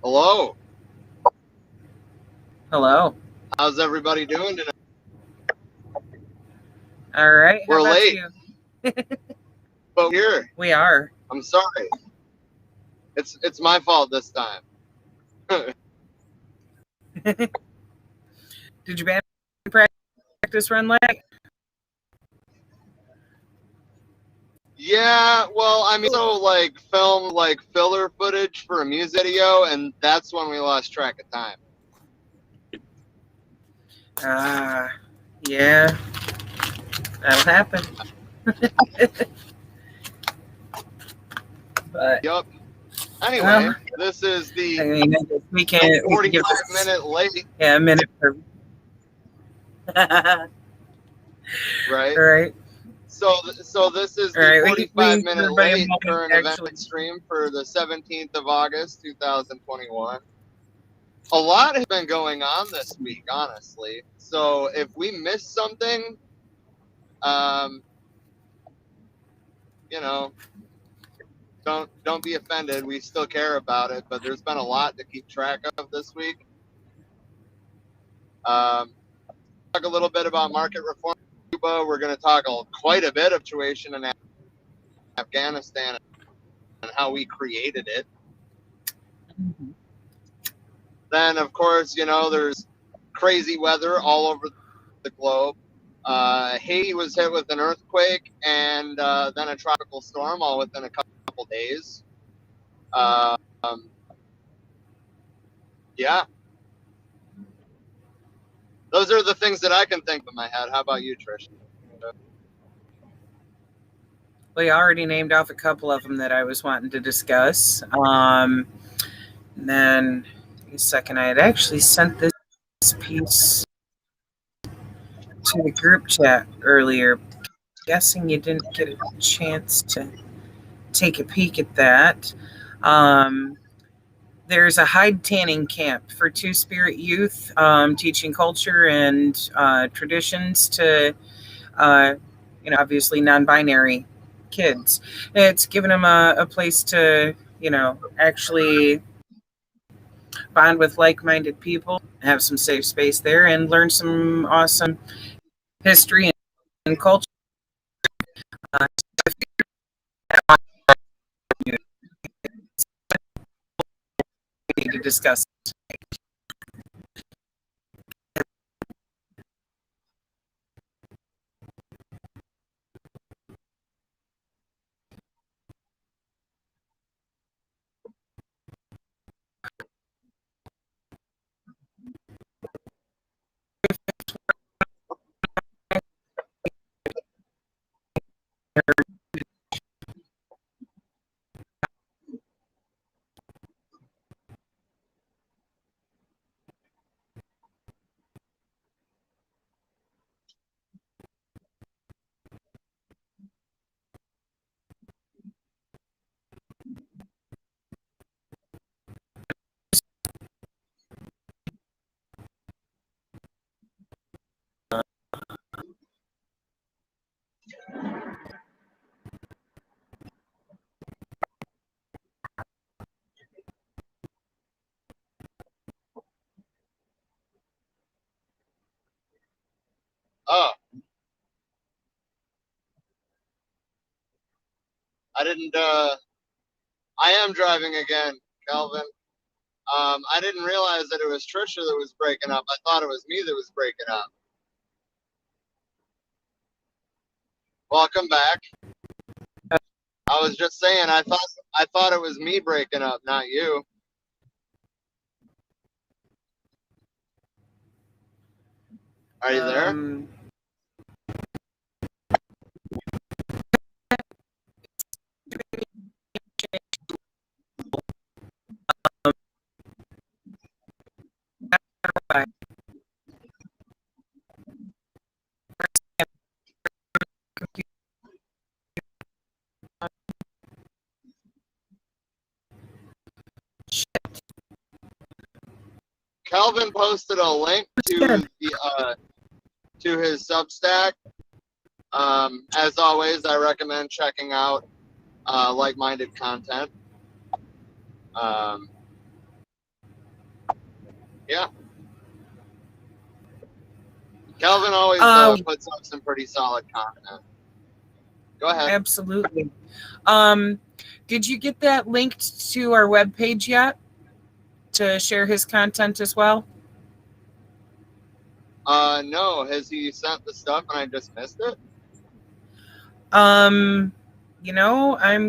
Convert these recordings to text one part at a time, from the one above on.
Hello. Hello. How's everybody doing tonight? All right. How We're about late, you? but we're here. We are. I'm sorry. It's my fault this time. Did your band practice run late? Yeah, well, I mean, so like filmed like filler footage for a music video, and that's when we lost track of time. Yeah. That'll happen. But Yup. Anyway, well, this is I the mean, we can 45 give this, minute late, a minute for. right? All right. So this is All the right. We 45 can give minute everybody a late moment current to event actually. stream for the 17th of August, 2021. A lot has been going on this week, honestly. So if we miss something, um, you know, don't be offended. We still care about it, but there's been a lot to keep track of this week. Talk a little bit about market reform in Cuba. We're going to talk quite a bit of situation in Afghanistan and how we created it. Then, of course, there's crazy weather all over the globe. Haiti was hit with an earthquake and then a tropical storm all within a couple days. Um, yeah, those are the things that I can think of in my head. How about you, Trish? We already named off a couple of them that I was wanting to discuss. And then, a second, I had actually sent this piece to the group chat earlier. Guessing you didn't get a chance to take a peek at that. There's a hide tanning camp for Two Spirit youth, teaching culture and traditions to, obviously non-binary kids. It's given them a place to, actually bond with like-minded people, have some safe space there, and learn some awesome history and culture. Uh, to discuss. Oh, I didn't. I am driving again, Calvin. I didn't realize that it was Trisha that was breaking up. I thought it was me that was breaking up. Welcome back. I was just saying, I thought it was me breaking up, not you. Are you there? Calvin posted a link to his Substack. As always, I recommend checking out like-minded content. Yeah. Calvin always puts up some pretty solid content. Go ahead. Absolutely. Did you get that linked to our webpage yet to share his content as well? No. Has he sent the stuff and I just missed it? I'm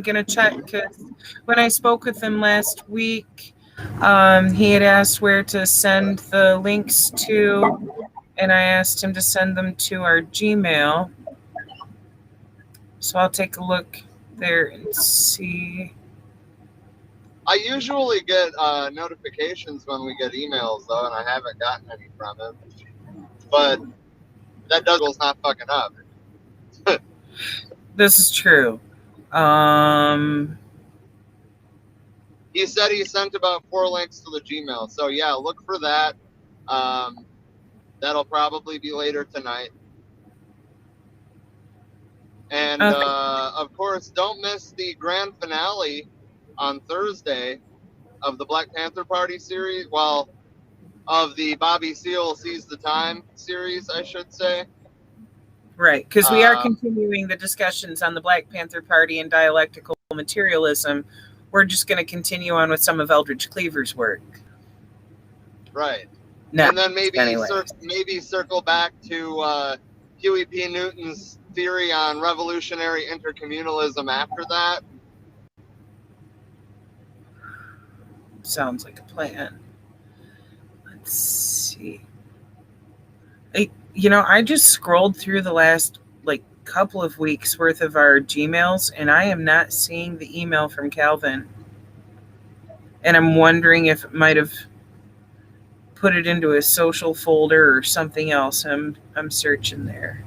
gonna check, because when I spoke with him last week, he had asked where to send the links to, and I asked him to send them to our Gmail. So I'll take a look there and see. I usually get notifications when we get emails, though, and I haven't gotten any from him. But that Douglas not fucking up. This is true. He said he sent about 4 links to the Gmail. So, yeah, look for that. That'll probably be later tonight. And, okay. of course, don't miss the grand finale on Thursday of the Black Panther Party series. Well, of the Bobby Seale Seize the Time series, I should say. Right, because we are continuing the discussions on the Black Panther Party and dialectical materialism. We're just going to continue on with some of Eldridge Cleaver's work. Right. No, and then maybe circle back to Huey P. Newton's theory on revolutionary intercommunalism after that. Sounds like a plan. Let's see. I just scrolled through the last couple of weeks worth of our Gmails, and I am not seeing the email from Calvin. And I'm wondering if it might have put it into a social folder or something else. I'm searching there.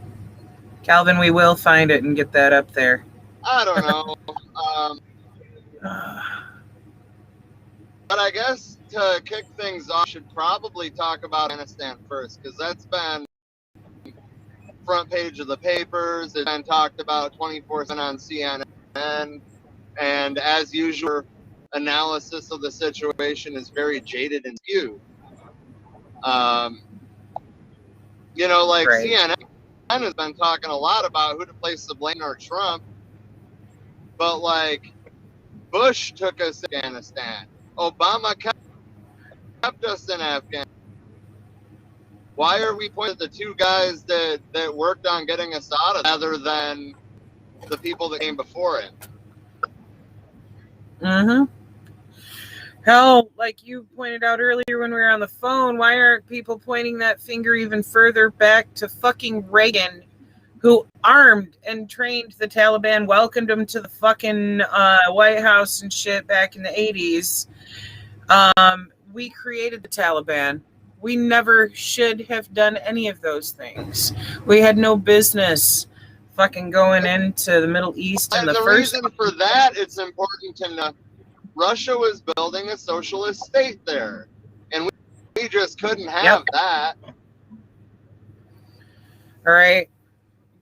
Calvin, we will find it and get that up there. I don't know. But I guess to kick things off, I should probably talk about Afghanistan first, because that's been front page of the papers. It's been talked about 24/7 on CNN. And as usual, analysis of the situation is very jaded and skewed. Right. CNN has been talking a lot about who to place the blame on Trump. But, Bush took us to Afghanistan. Obama kept us in Afghanistan. Why are we pointing at the 2 guys that worked on getting us out of rather than the people that came before him? Mm-hmm. Hell, like you pointed out earlier when we were on the phone, why aren't people pointing that finger even further back to fucking Reagan, who armed and trained the Taliban, welcomed them to the fucking White House and shit back in the 80s? We created the Taliban. We never should have done any of those things. We had no business fucking going into the Middle East in the first. The reason for that, it's important to know, Russia was building a socialist state there, and we just couldn't have that. All right.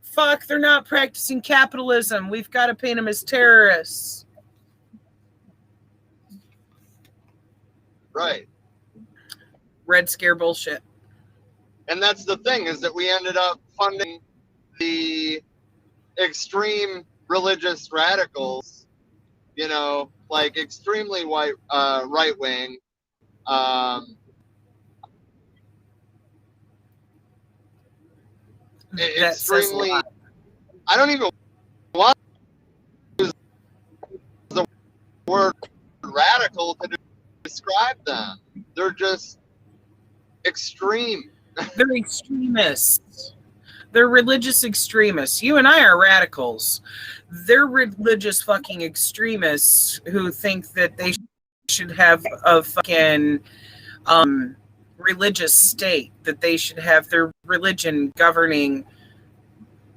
Fuck, they're not practicing capitalism. We've got to paint them as terrorists. Right. Red Scare bullshit. And that's the thing, is that we ended up funding the extreme religious radicals, extremely right-wing. Extremely, I don't even want to use the word radical to describe them. They're just extreme. They're extremists. They're religious extremists. You and I are radicals. They're religious fucking extremists who think that they should have a fucking religious state, that they should have their religion governing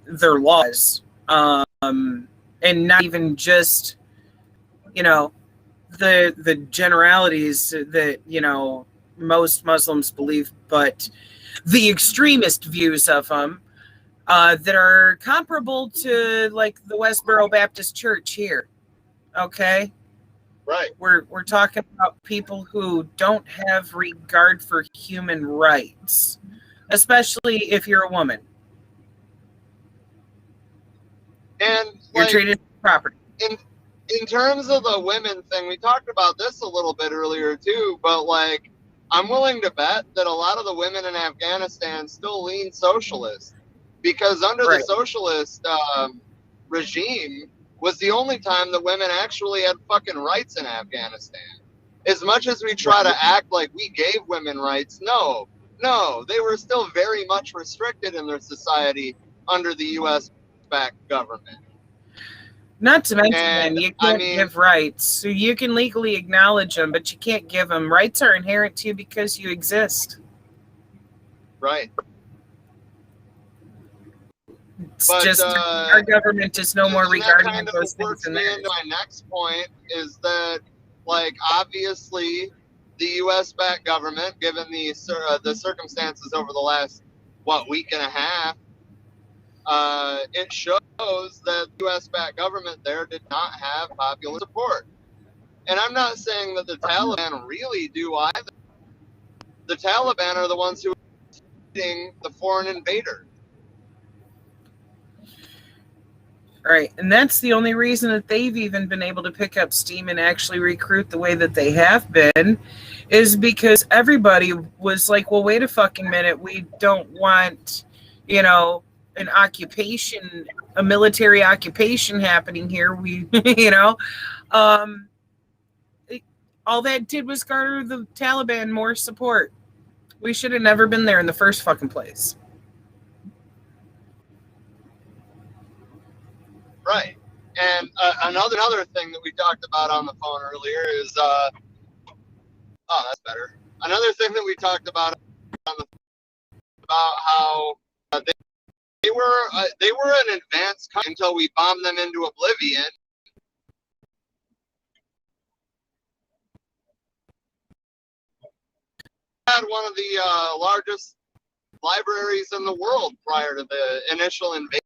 their laws, and not even just, the generalities that, most Muslims believe, but the extremist views of them that are comparable to the Westboro Baptist Church here. Okay. Right. We're talking about people who don't have regard for human rights, especially if you're a woman. And You're like treated as property. in terms of the women thing, we talked about this a little bit earlier too, but like I'm willing to bet that a lot of the women in Afghanistan still lean socialist, because under the Right. socialist regime was the only time that women actually had fucking rights in Afghanistan. As much as we try to act like we gave women rights, no, they were still very much restricted in their society under the U.S. backed government. Not to mention, And you I can't mean, give rights. So you can legally acknowledge them, but you can't give them. Rights are inherent to you because you exist. right. It's But just our government is no more and that regarding kind of those things works in me there. into my next point is that, like, obviously, the U.S. backed government, given the circumstances over the last week and a half, it shows that the U.S. backed government there did not have popular support. And I'm not saying that the Taliban really do either. The Taliban are the ones who are fighting the foreign invader. Right. And that's the only reason that they've even been able to pick up steam and actually recruit the way that they have been, is because everybody was like, well, wait a fucking minute. We don't want, an occupation, a military occupation happening here. We, all that did was garner the Taliban more support. We should have never been there in the first fucking place. Right. And another thing that we talked about on the phone earlier is, oh, that's better. Another thing that we talked about about how they were an advanced country until we bombed them into oblivion. Had one of the largest libraries in the world prior to the initial invasion.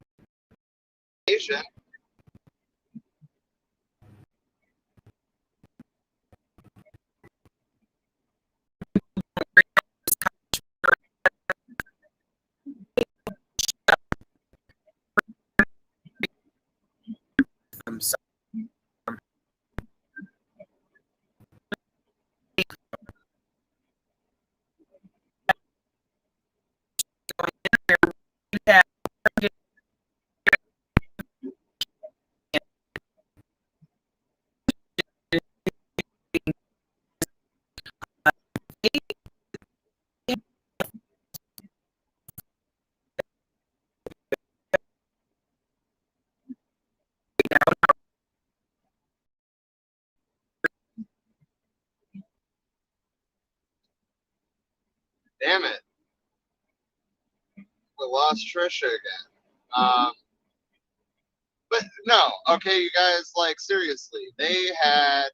Damn it. We lost Trisha again. But no, okay, you guys, like, seriously, they had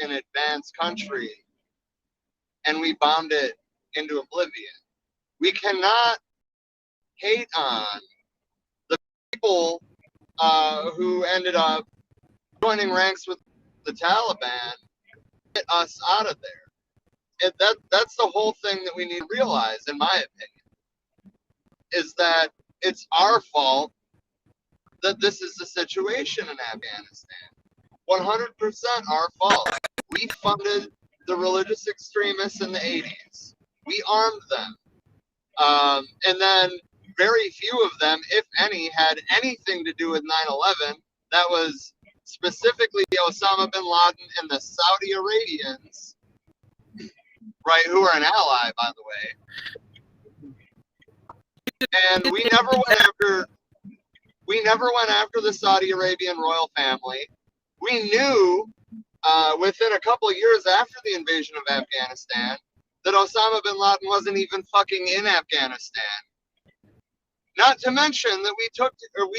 an advanced country and we bombed it into oblivion. We cannot hate on the people who ended up joining ranks with the Taliban, get us out of there. That's the whole thing that we need to realize, in my opinion, is that it's our fault that this is the situation in Afghanistan. 100% our fault. We funded the religious extremists in the 80s. We armed them. And then very few of them, if any, had anything to do with 9/11. That was specifically Osama bin Laden and the Saudi Arabians, right, who are an ally, by the way. And we never went after the Saudi Arabian royal family. We knew within a couple of years after the invasion of Afghanistan that Osama bin Laden wasn't even fucking in Afghanistan. Not to mention that we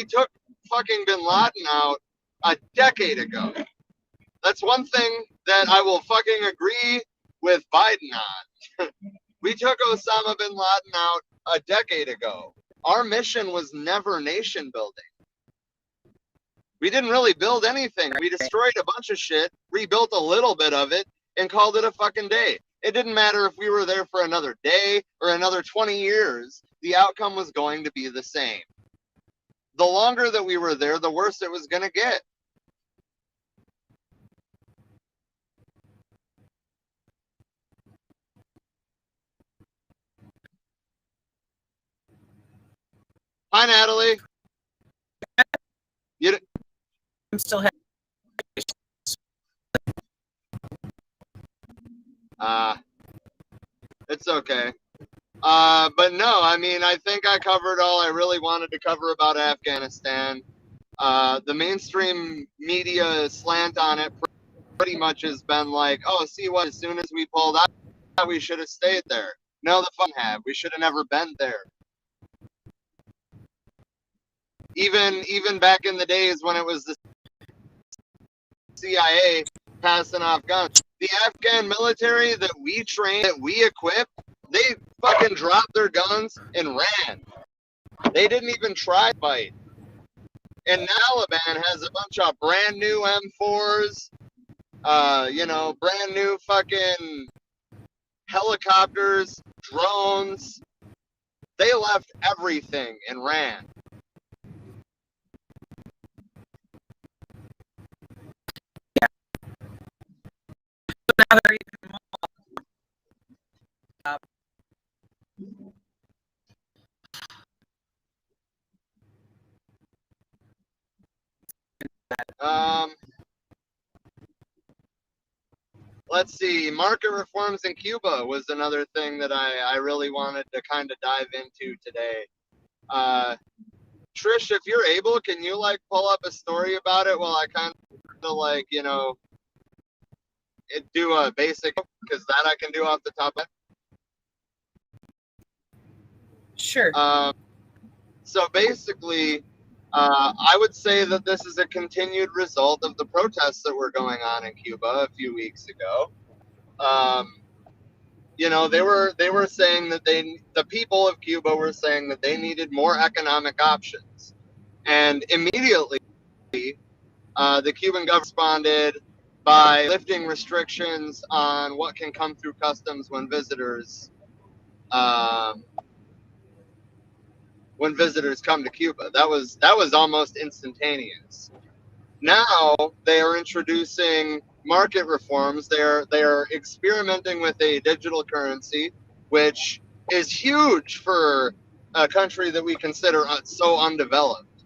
took fucking bin Laden out a decade ago. That's one thing that I will fucking agree with Biden on. We took Osama bin Laden out a decade ago. Our mission was never nation building. We didn't really build anything. We destroyed a bunch of shit, rebuilt a little bit of it, and called it a fucking day. It didn't matter if we were there for another day or another 20 years. The outcome was going to be the same. The longer that we were there, the worse it was going to get. Hi, Natalie. I'm still having it's okay. But no, I mean, I think I covered all I really wanted to cover about Afghanistan. The mainstream media slant on it pretty much has been like, oh, see what, as soon as we pulled out, we should have stayed there. No, the fun have. We should have never been there. Even back in the days when it was the CIA passing off guns, the Afghan military that we trained, that we equipped, they fucking dropped their guns and ran. They didn't even try to fight. And Taliban has a bunch of brand new M4s, brand new fucking helicopters, drones. They left everything and ran. now they're even more. Let's see. Market reforms in Cuba was another thing that I really wanted to kind of dive into today. Trish, if you're able, can you like pull up a story about it while I kind of like, do a basic, because that I can do off the top of it. Sure. So basically, I would say that this is a continued result of the protests that were going on in Cuba a few weeks ago. They were saying that the people of Cuba were saying that they needed more economic options, and immediately, the Cuban government responded by lifting restrictions on what can come through customs when visitors come to Cuba. That was almost instantaneous. Now they are introducing market reforms. They are experimenting with a digital currency, which is huge for a country that we consider so undeveloped.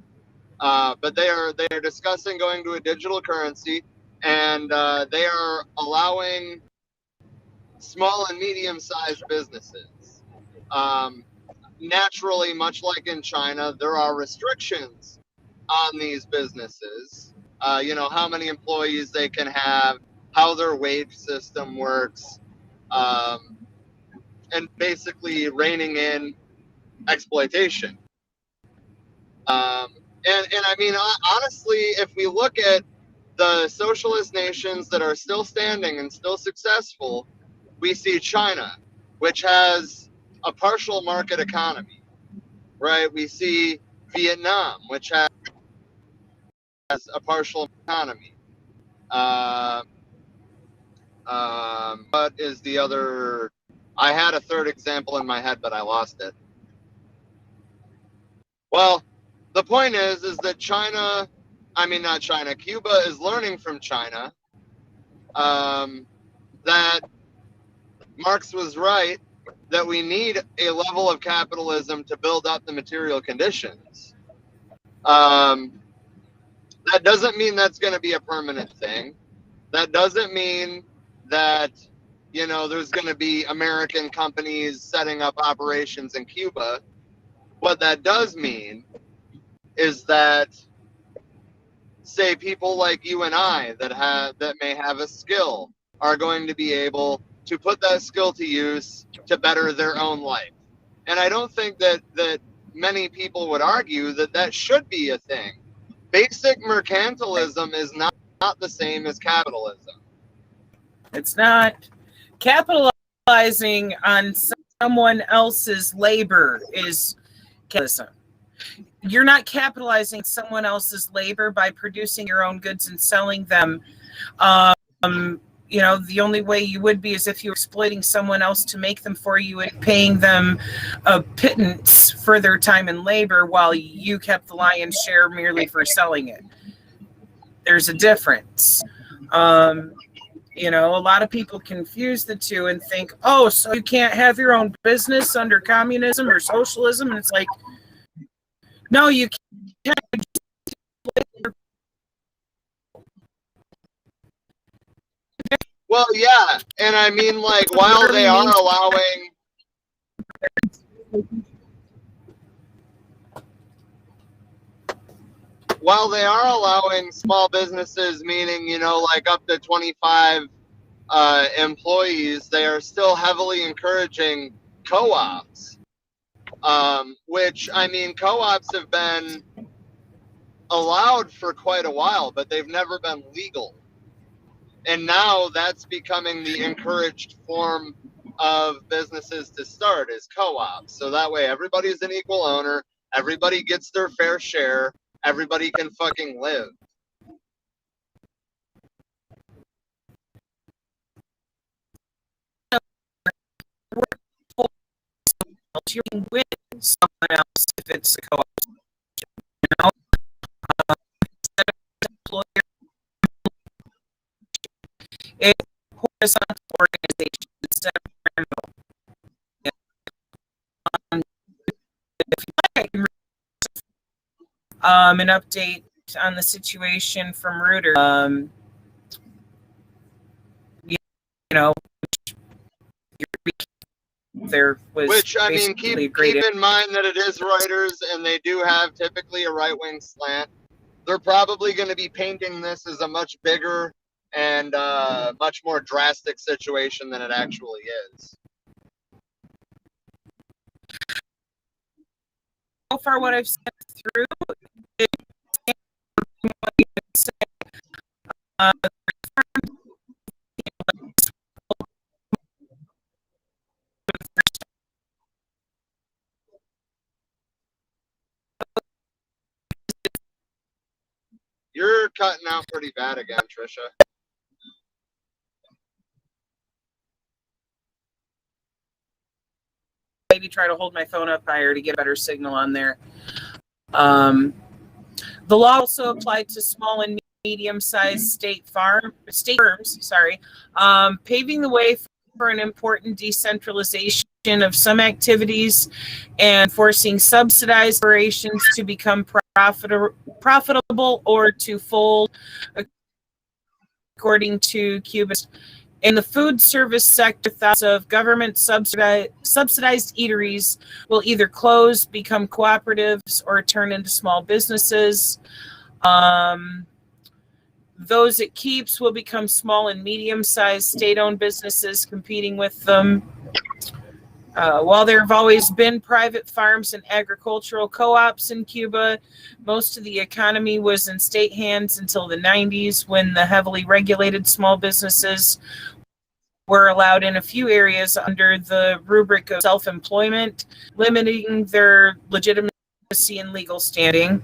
But they are discussing going to a digital currency, and they are allowing small and medium-sized businesses. Naturally, much like in China, there are restrictions on these businesses. How many employees they can have, how their wage system works, and basically reining in exploitation. And I mean, honestly, if we look at the socialist nations that are still standing and still successful, we see China, which has a partial market economy, right? We see Vietnam, which has a partial economy. What is the other? I had a third example in my head, but I lost it. Well, the point is that Cuba is learning from China, that Marx was right, that we need a level of capitalism to build up the material conditions. That doesn't mean that's going to be a permanent thing. That doesn't mean that, there's going to be American companies setting up operations in Cuba. What that does mean is that, say, people like you and I that may have a skill are going to be able to put that skill to use to better their own life. And I don't think that many people would argue that should be a thing. Basic mercantilism is not the same as capitalism. It's not. Capitalizing on someone else's labor is capitalism. you're not capitalizing someone else's labor by producing your own goods and selling them. The only way you would be is if you were exploiting someone else to make them for you and paying them a pittance for their time and labor while you kept the lion's share merely for selling it. There's a difference. A lot of people confuse the two and think, oh, so you can't have your own business under communism or socialism? And it's like, no, you can't. Well, yeah, and I mean, like, while they are allowing small businesses, meaning, like up to 25 employees, they are still heavily encouraging co-ops, which, I mean, co-ops have been allowed for quite a while, but they've never been legal. And now that's becoming the encouraged form of businesses to start, is co-ops. So that way everybody's an equal owner, everybody gets their fair share, everybody can fucking live. You're with someone else if it's a co-op. It's horizontal organization instead of vertical. An update on the situation from Reuters. There was, which, I mean, keep in mind that it is Reuters, and they do have typically a right-wing slant. They're probably going to be painting this as a much bigger and much more drastic situation than it actually is. So far, what I've sent through, You're cutting out pretty bad again, Trisha. Maybe try to hold my phone up higher to get a better signal on there. The law also applied to small and medium-sized state firms, paving the way for an important decentralization of some activities and forcing subsidized operations to become profitable or to fold, according to Cuba. In the food service sector, thousands of government subsidized eateries will either close, become cooperatives, or turn into small businesses. Those it keeps will become small and medium-sized state-owned businesses competing with them. While there have always been private farms and agricultural co-ops in Cuba, most of the economy was in state hands until the 90s, when the heavily regulated small businesses were allowed in a few areas under the rubric of self-employment, limiting their legitimacy and legal standing.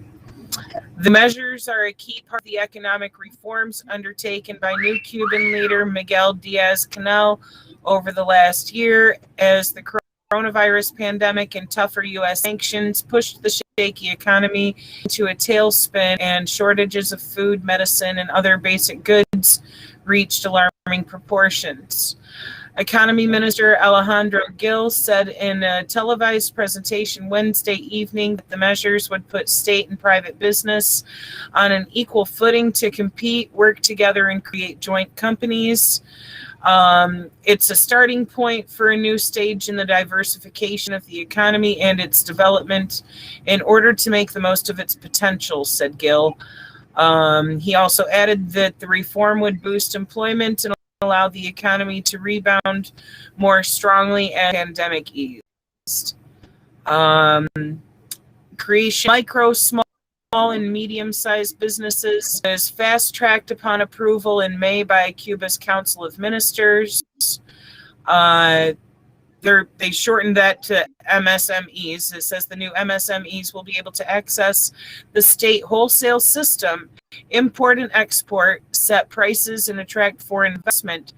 The measures are a key part of the economic reforms undertaken by new Cuban leader Miguel Diaz-Canel over the last year, as the coronavirus pandemic and tougher U.S. sanctions pushed the shaky economy into a tailspin, and shortages of food, medicine, and other basic goods reached alarming proportions. Economy Minister Alejandro Gil said in a televised presentation Wednesday evening that the measures would put state and private business on an equal footing to compete, work together, and create joint companies. It's a starting point for a new stage in the diversification of the economy and its development in order to make the most of its potential, said Gill. He also added that the reform would boost employment and allow the economy to rebound more strongly as the pandemic eased. Creation of micro, small, and medium-sized businesses is fast-tracked upon approval in May by Cuba's Council of Ministers. The they shortened that to MSMEs. It says the new MSMEs will be able to access the state wholesale system, import and export, set prices, and attract foreign investment,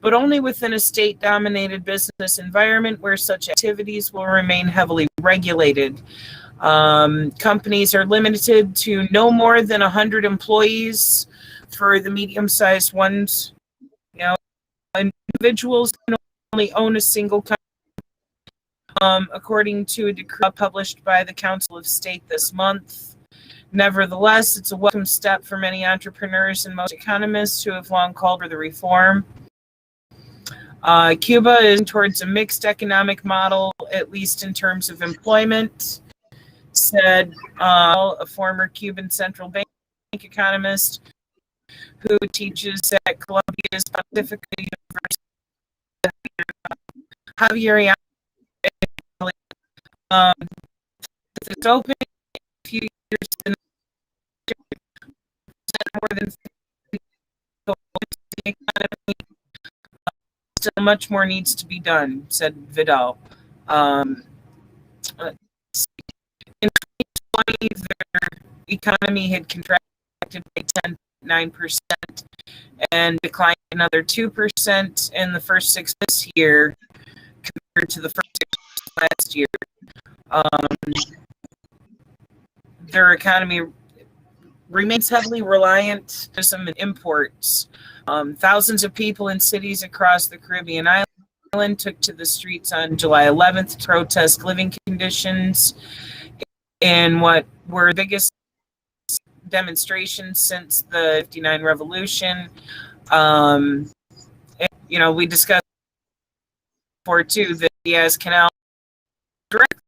but only within a state-dominated business environment where such activities will remain heavily regulated. Companies are limited to no more than 100 employees for the medium-sized ones. Individuals can only own a single company. According to a decree published by the Council of State this month. Nevertheless, it's a welcome step for many entrepreneurs and most economists who have long called for the reform. Cuba is towards a mixed economic model, at least in terms of employment, said a former Cuban central bank economist who teaches at Columbia's Pontifical University. Javier, it's open a few years in more than 50 the economy. Still much more needs to be done, said Vidal. In 2020, their economy had contracted by 10.9% and declined another 2% in the first 6 this year compared to the first 6 last year. Their economy remains heavily reliant on some imports. Thousands of people in cities across the Caribbean island took to the streets on July 11th to protest living conditions in what were the biggest demonstrations since the '59 revolution. We discussed before too that the Diaz Canal directly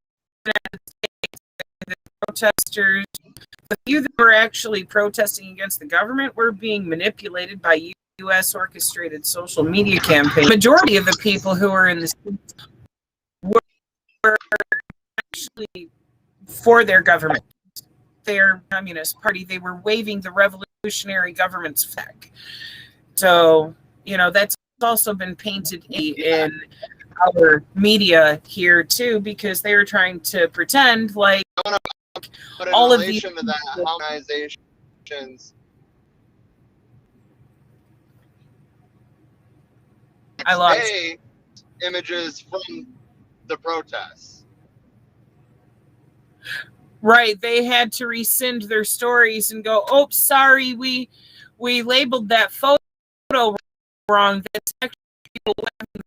the protesters, the few that were actually protesting against the government, were being manipulated by U.S. orchestrated social media campaigns. The majority of the people who were in the streets were actually for their government, their Communist Party. They were waving the revolutionary government's flag. So, that's also been painted in our media here too, because they were trying to pretend like all of these to that organizations. I lost images from the protests. Right, they had to rescind their stories and go, "Oh, sorry, we labeled that photo wrong. That's actually people waving the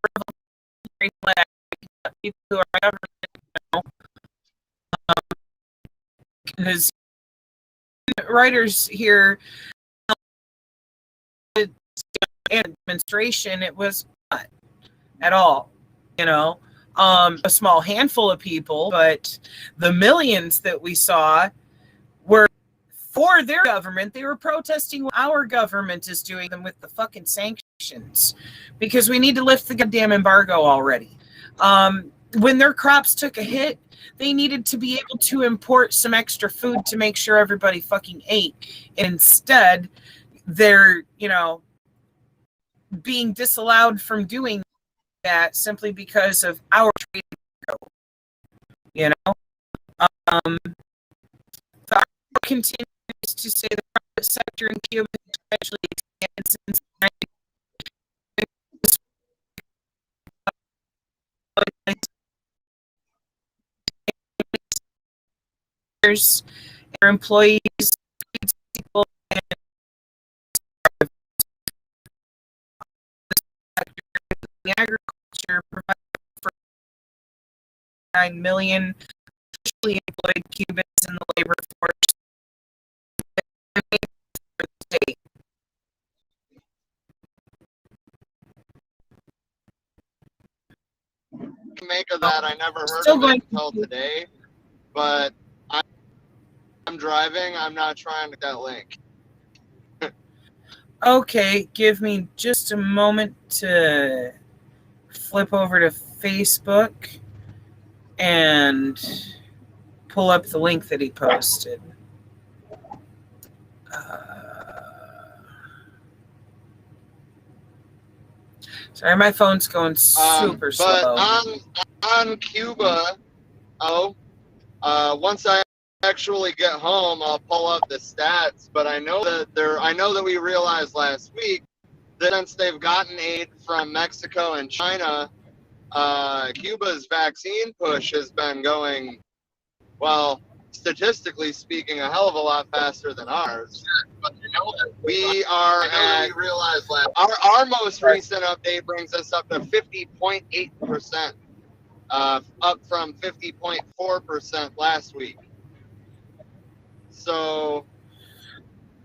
revolutionary flag, people who are government because writers here and demonstration, it was not at all, a small handful of people, but the millions that we saw were for their government. They were protesting what our government is doing them with the fucking sanctions, because we need to lift the goddamn embargo already. When their crops took a hit, they needed to be able to import some extra food to make sure everybody fucking ate. And instead, they're, being disallowed from doing that simply because of our trade embargo. The article continues to say the private sector in Cuba especially expanded since their employees, people, and agriculture provided for 9 million officially employed Cubans in the labor force. State. Make of that, I never heard of it until today, but I'm driving. I'm not trying to get that link. Okay, give me just a moment to flip over to Facebook and pull up the link that he posted. Sorry, my phone's going super But slow. on Cuba, once I actually get home, I'll pull up the stats. But I know that we realized last week that since they've gotten aid from Mexico and China, Cuba's vaccine push has been going, well, statistically speaking, a hell of a lot faster than ours. But we are at, our most recent update brings us up to 50.8%, up from 50.4% last week. So,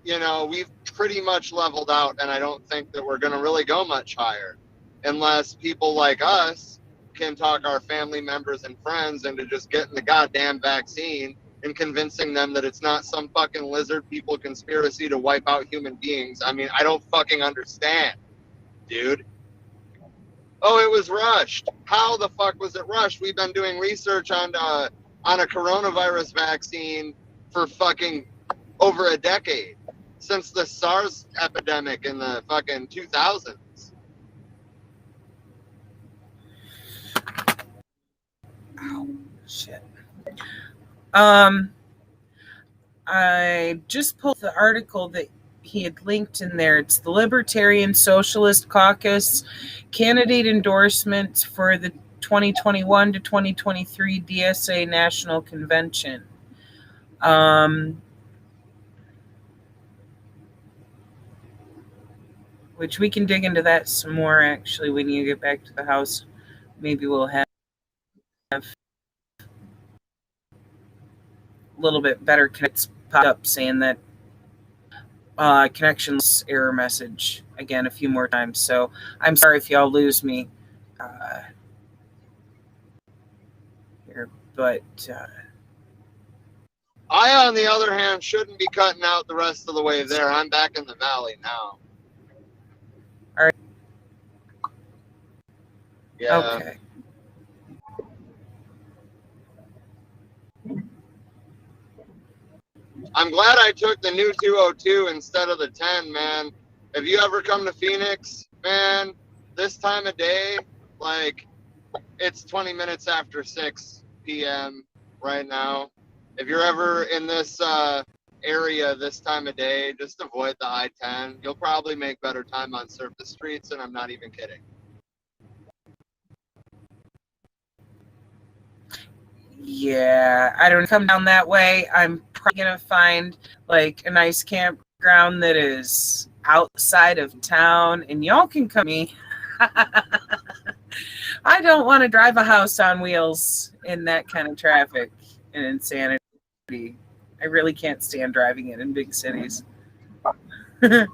we've pretty much leveled out, and I don't think that we're going to really go much higher unless people like us can talk our family members and friends into just getting the goddamn vaccine and convincing them that it's not some fucking lizard people conspiracy to wipe out human beings. I mean, I don't fucking understand, dude. Oh, it was rushed. How the fuck was it rushed? We've been doing research on a coronavirus vaccine for fucking over a decade, since the SARS epidemic in the fucking 2000s. Ow, shit. I just pulled the article that he had linked in there. It's the Libertarian Socialist Caucus candidate endorsement for the 2021 to 2023 DSA National Convention. Which we can dig into that some more, actually, when you get back to the house. Maybe we'll have a little bit better connects pop up saying that connections error message again a few more times. So I'm sorry if y'all lose me here, but I, on the other hand, shouldn't be cutting out the rest of the way there. I'm back in the valley now. All right. Yeah. Okay. I'm glad I took the new 202 instead of the 10, man. Have you ever come to Phoenix, man? This time of day, like, it's 20 minutes after 6 p.m. right now. If you're ever in this area this time of day, just avoid the I-10. You'll probably make better time on surface streets, and I'm not even kidding. Yeah, I don't come down that way. I'm probably gonna find like a nice campground that is outside of town, and y'all can come me. I don't want to drive a house on wheels in that kind of traffic and insanity. I really can't stand driving it in big cities. Oh,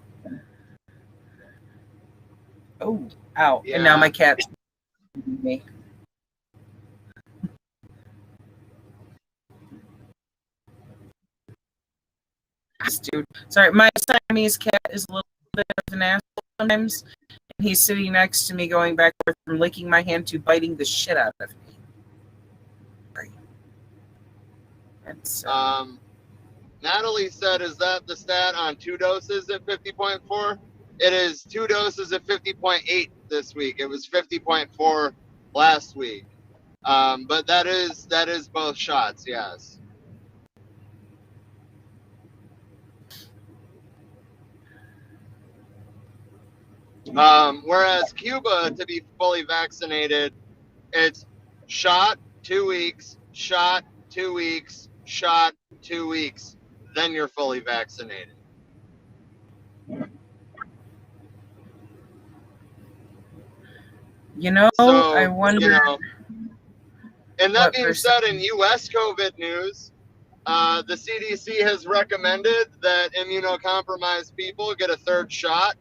ow. Yeah. And now my cat's me. Dude, sorry, my Siamese cat is a little bit of an asshole sometimes. And he's sitting next to me going back and forth from licking my hand to biting the shit out of me. Sorry. That's, Natalie said, is that the stat on 2 doses at 50.4? It is 2 doses at 50.8 this week. It was 50.4 last week. But that is both shots, yes. Whereas Cuba, to be fully vaccinated, it's shot 2 weeks, shot 2 weeks, shot 2 weeks, then you're fully vaccinated. So, I wonder. And that being said, in U.S. COVID news, the CDC has recommended that immunocompromised people get a 3rd shot.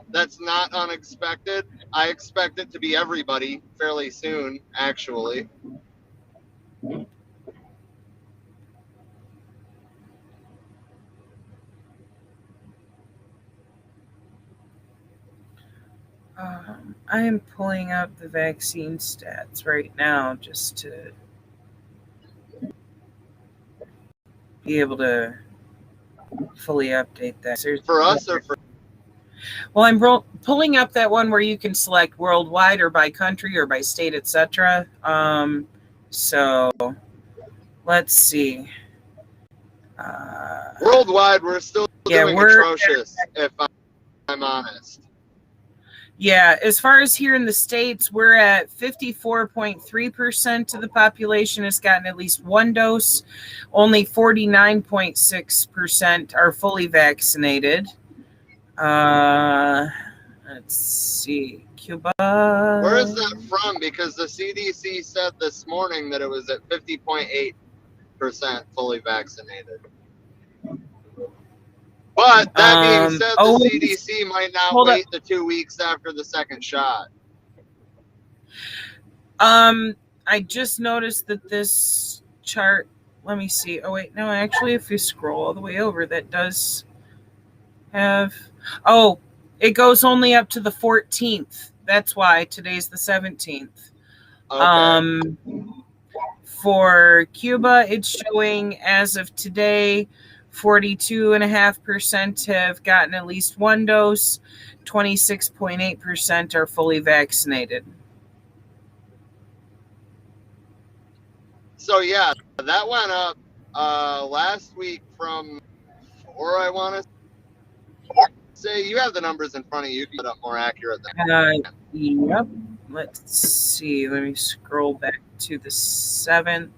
That's not unexpected. I expect it to be everybody fairly soon, actually. I am pulling up the vaccine stats right now just to be able to fully update that. For us or for... Well, I'm pulling up that one where you can select worldwide or by country or by state, etc. So let's see. Worldwide, we're still Yeah, doing atrocious, if I'm honest. Yeah, as far as here in the States, we're at 54.3% of the population has gotten at least one dose. Only 49.6% are fully vaccinated. Let's see. Cuba. Where is that from? Because the CDC said this morning that it was at 50.8% fully vaccinated. But that being said, the CDC might not wait the 2 weeks after the second shot. I just noticed that this chart, let me see. Oh, wait, no, actually, if you scroll all the way over, that does have, it goes only up to the 14th. That's why today's the 17th. Okay. For Cuba, it's showing as of today, 42.5% have gotten at least one dose, 26.8% are fully vaccinated. So yeah, that went up last week from 4, I want to say. You have the numbers in front of you. You can get up more accurate than Yep. Let's see. Let me scroll back to the 7th.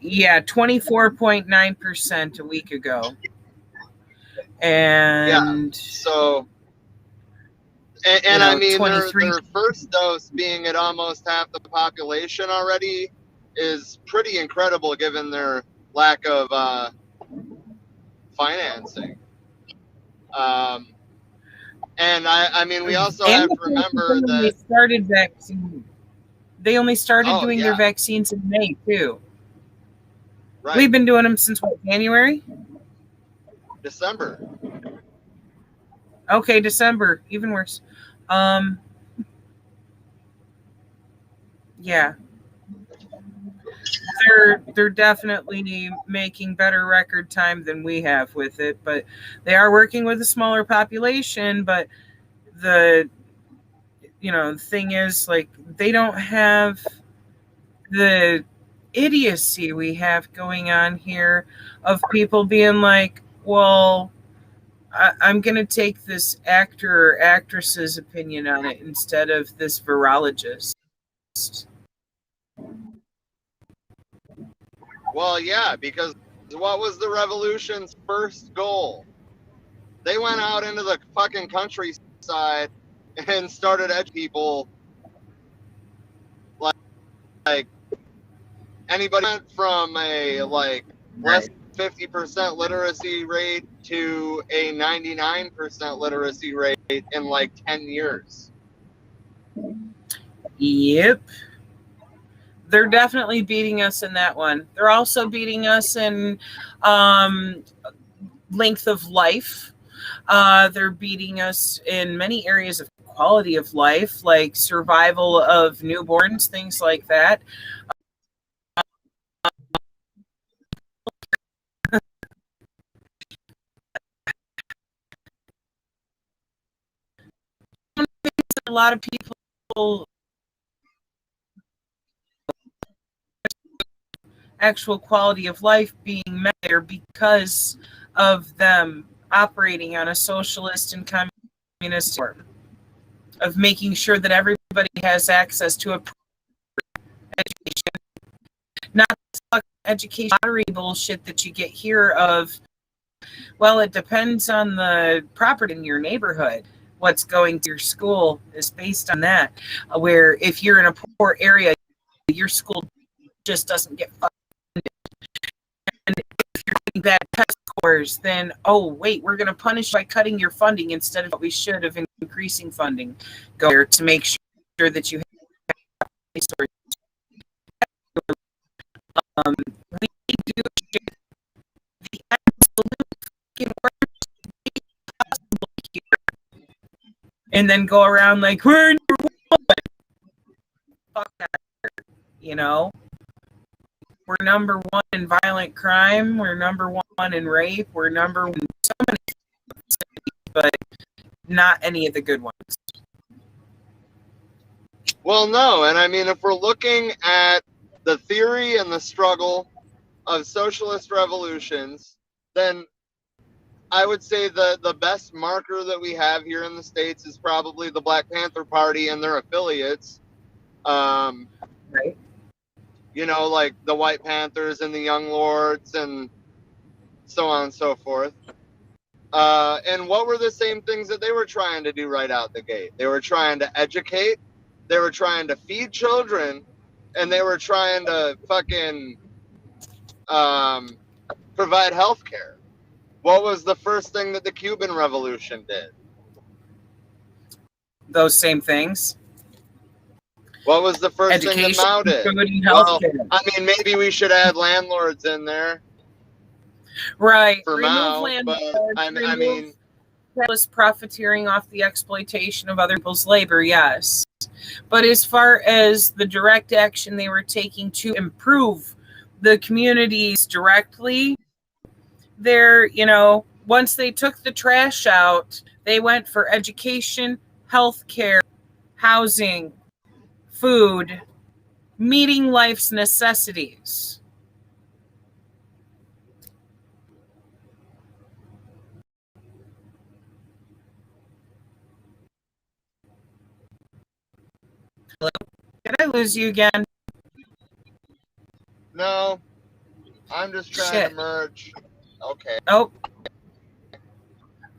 Yeah, 24.9% a week ago. And yeah, so and I mean their first dose being at almost half the population already is pretty incredible given their lack of financing. And I mean we also have to remember that they only started doing their vaccines in May too. Right. We've been doing them since what, January? December. Okay, December, even worse. Yeah. They're definitely making better record time than we have with it, but they are working with a smaller population. But the thing is, like, they don't have the idiocy we have going on here of people being like, well, I'm going to take this actor or actress's opinion on it instead of this virologist. Well, yeah, because what was the revolution's first goal? They went out into the fucking countryside and started educating people like anybody went from a less than 50% literacy rate to a 99% literacy rate in like 10 years. Yep. They're definitely beating us in that one. They're also beating us in length of life. They're beating us in many areas of quality of life, like survival of newborns, things like that. A lot of people actual quality of life being met there because of them operating on a socialist and communist form of making sure that everybody has access to a education, not this education lottery bullshit that you get here of, well, it depends on the property in your neighborhood. What's going to your school is based on that, where if you're in a poor area, your school just doesn't get funded. And if you're getting bad test scores, then, oh, wait, we're going to punish by cutting your funding instead of what we should of increasing funding. Go there to make sure that you have resources. We do the absolute worst possible here. And then go around like, we're number one. Fuck that. You know? We're number one in violent crime. We're number one in rape. We're number one in so many things. But not any of the good ones. Well, no. And I mean, if we're looking at the theory and the struggle of socialist revolutions, then I would say the best marker that we have here in the States is probably the Black Panther Party and their affiliates. Right. You know, like the White Panthers and the Young Lords and so on and so forth. And what were the same things that they were trying to do right out the gate? They were trying to educate, they were trying to feed children, and they were trying to fucking provide health care. What was the first thing that the Cuban Revolution did? Those same things. What was the first thing that Mao did? Food, and Well, healthcare. I mean, maybe we should add landlords in there. Right. For remove Mao, landlords, but I mean, profiteering off the exploitation of other people's labor, yes. But as far as the direct action they were taking to improve the communities directly, they're, you know, once they took the trash out, they went for education, healthcare, housing, food, meeting life's necessities. Hello? Did I lose you again? no, I'm just trying Shit. to merge. Okay. Oh.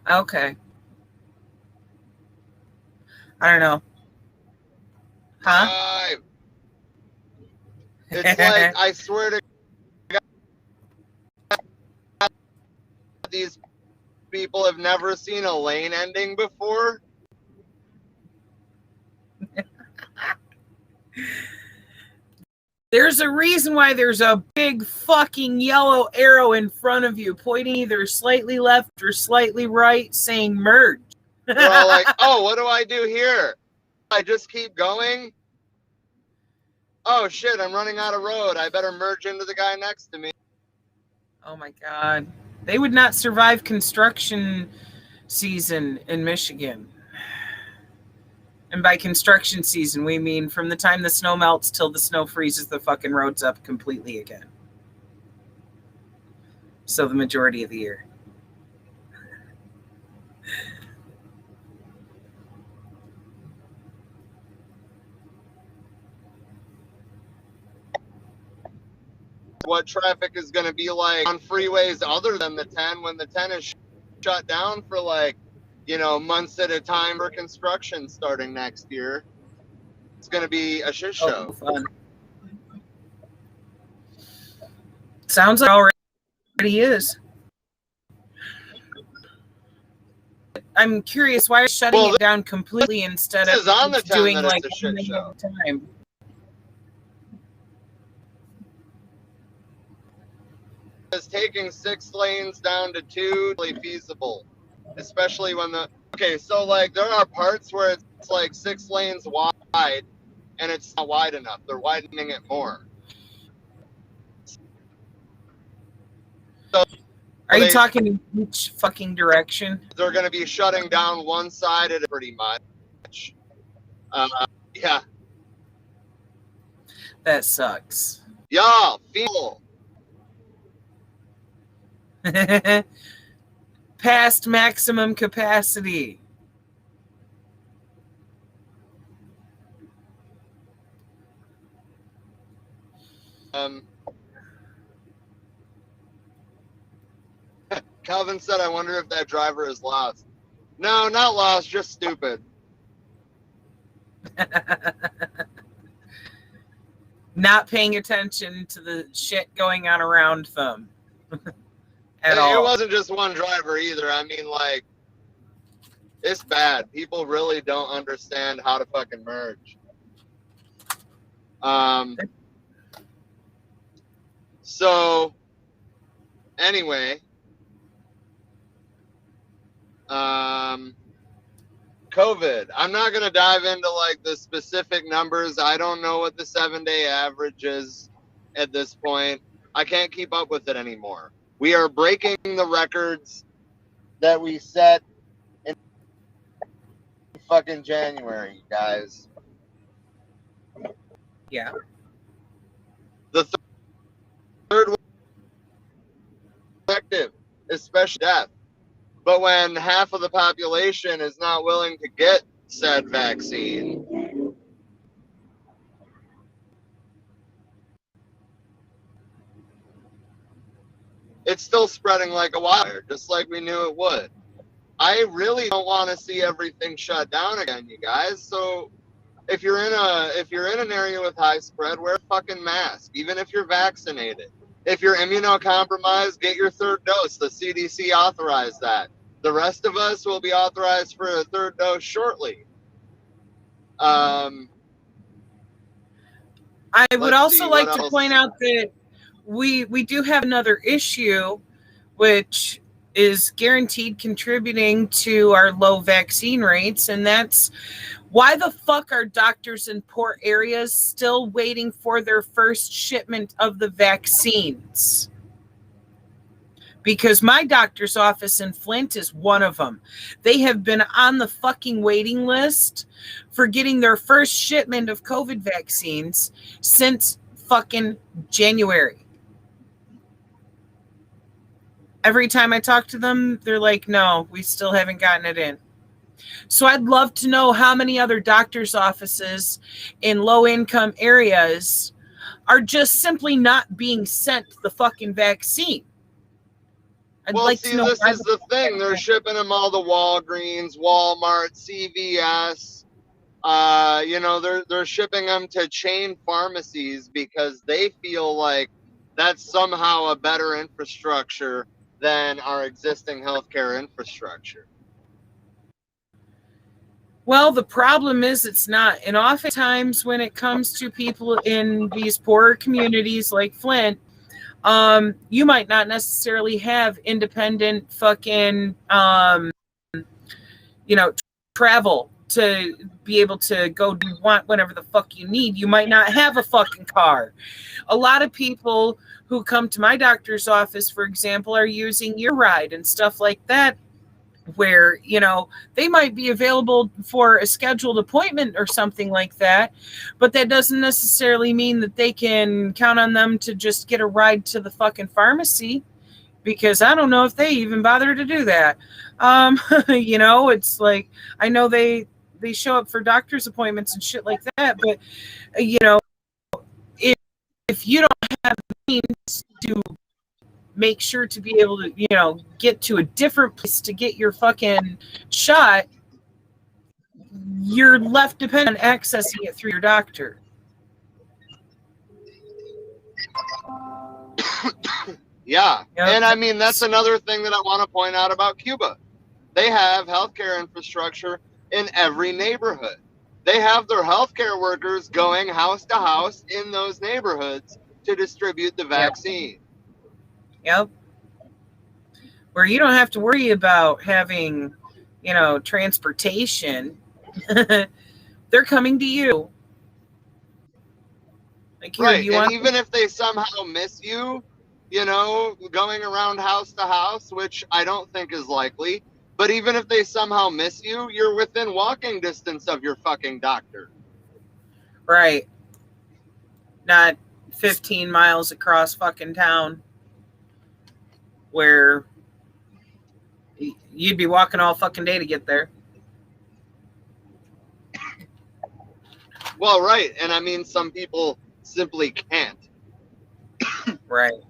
Okay. I don't know. Huh? It's like, I swear to God, these people have never seen a lane ending before. There's a reason why there's a big fucking yellow arrow in front of you, pointing either slightly left or slightly right, saying merge. They're all like, oh, what do I do here? I just keep going? Oh shit, I'm running out of road. I better merge into the guy next to me. Oh my God. They would not survive construction season in Michigan. And by construction season, we mean from the time the snow melts till the snow freezes the fucking roads up completely again. So the majority of the year. What traffic is going to be like on freeways other than the 10 when the 10 is shut down for like, you know, months at a time for construction starting next year. It's going to be a shit show. Oh, fun. Sounds like it already is. I'm curious, why are you shutting it down completely instead of doing like a shit show. Time? Is taking 6 lanes down to 2 really feasible, especially when so like there are parts where it's like 6 lanes wide and it's not wide enough. They're widening it more. So are you talking in each fucking direction? They're going to be shutting down one side at it pretty much. Yeah. That sucks. Yeah, feel. Past maximum capacity. Calvin said, I wonder if that driver is lost. No, not lost, just stupid. Not paying attention to the shit going on around them. At all. It wasn't just one driver either. I mean, like, it's bad. People really don't understand how to fucking merge. So, anyway, COVID. I'm not going to dive into, like, the specific numbers. I don't know what the 7-day average is at this point. I can't keep up with it anymore. We are breaking the records that we set in fucking January, you guys. Yeah. The third one is effective, especially death. But when half of the population is not willing to get said vaccine, it's still spreading like a wildfire, just like we knew it would. I really don't want to see everything shut down again, you guys. So if you're in an area with high spread, wear a fucking mask, even if you're vaccinated. If you're immunocompromised, get your third dose. The CDC authorized that. The rest of us will be authorized for a third dose shortly. I would also like to point out that we do have another issue, which is guaranteed contributing to our low vaccine rates, and that's why the fuck are doctors in poor areas still waiting for their first shipment of the vaccines? Because my doctor's office in Flint is one of them. They have been on the fucking waiting list for getting their first shipment of COVID vaccines since fucking January. Every time I talk to them, they're like, no, we still haven't gotten it in. So I'd love to know how many other doctors' offices in low-income areas are just simply not being sent the fucking vaccine. I'd well, like see, to know. this is the thing. They're shipping them all to Walgreens, Walmart, CVS. They're shipping them to chain pharmacies because they feel like that's somehow a better infrastructure than our existing healthcare infrastructure. Well, the problem is it's not. And oftentimes when it comes to people in these poorer communities like Flint, you might not necessarily have independent fucking, travel to be able to go do whatever the fuck you need. You might not have a fucking car. A lot of people who come to my doctor's office, for example, are using your ride and stuff like that, where, they might be available for a scheduled appointment or something like that, but that doesn't necessarily mean that they can count on them to just get a ride to the fucking pharmacy, because I don't know if they even bother to do that. It's like, I know they show up for doctor's appointments and shit like that, but if you don't have the means to make sure to be able to, get to a different place to get your fucking shot, you're left dependent on accessing it through your doctor. Yeah. Yep. And I mean, that's another thing that I want to point out about Cuba. They have healthcare infrastructure in every neighborhood. They have their healthcare workers going house to house in those neighborhoods to distribute the vaccine. Yep. Where you don't have to worry about having, transportation. They're coming to you. Like, right. And even if they somehow miss you, going around house to house, which I don't think is likely, but even if they somehow miss you, you're within walking distance of your fucking doctor. Right. Not 15 miles across fucking town where you'd be walking all fucking day to get there. Well, right. And I mean, some people simply can't. Right.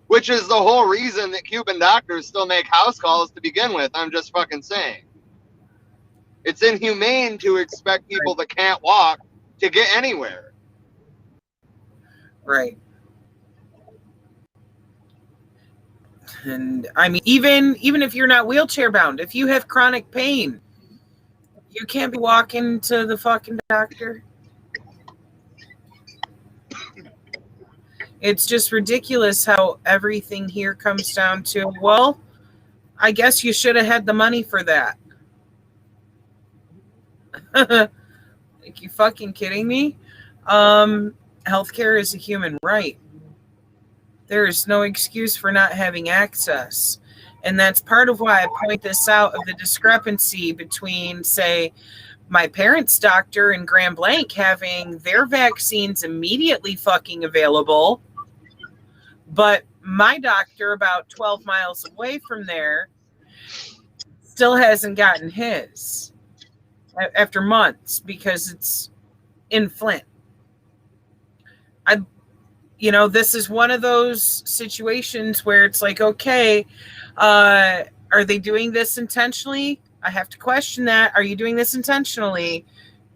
Which is the whole reason that Cuban doctors still make house calls to begin with. I'm just fucking saying. It's inhumane to expect people that can't walk to get anywhere. Right. And I mean, even if you're not wheelchair bound, if you have chronic pain, you can't be walking to the fucking doctor. It's just ridiculous how everything here comes down to, well, I guess you should have had the money for that. Like, you fucking kidding me? Healthcare is a human right. There is no excuse for not having access. And that's part of why I point this out, of the discrepancy between, say, my parents' doctor in Grand Blanc having their vaccines immediately fucking available, but my doctor about 12 miles away from there still hasn't gotten his after months because it's in Flint. This is one of those situations where it's like, okay, are they doing this intentionally? I have to question that. Are you doing this intentionally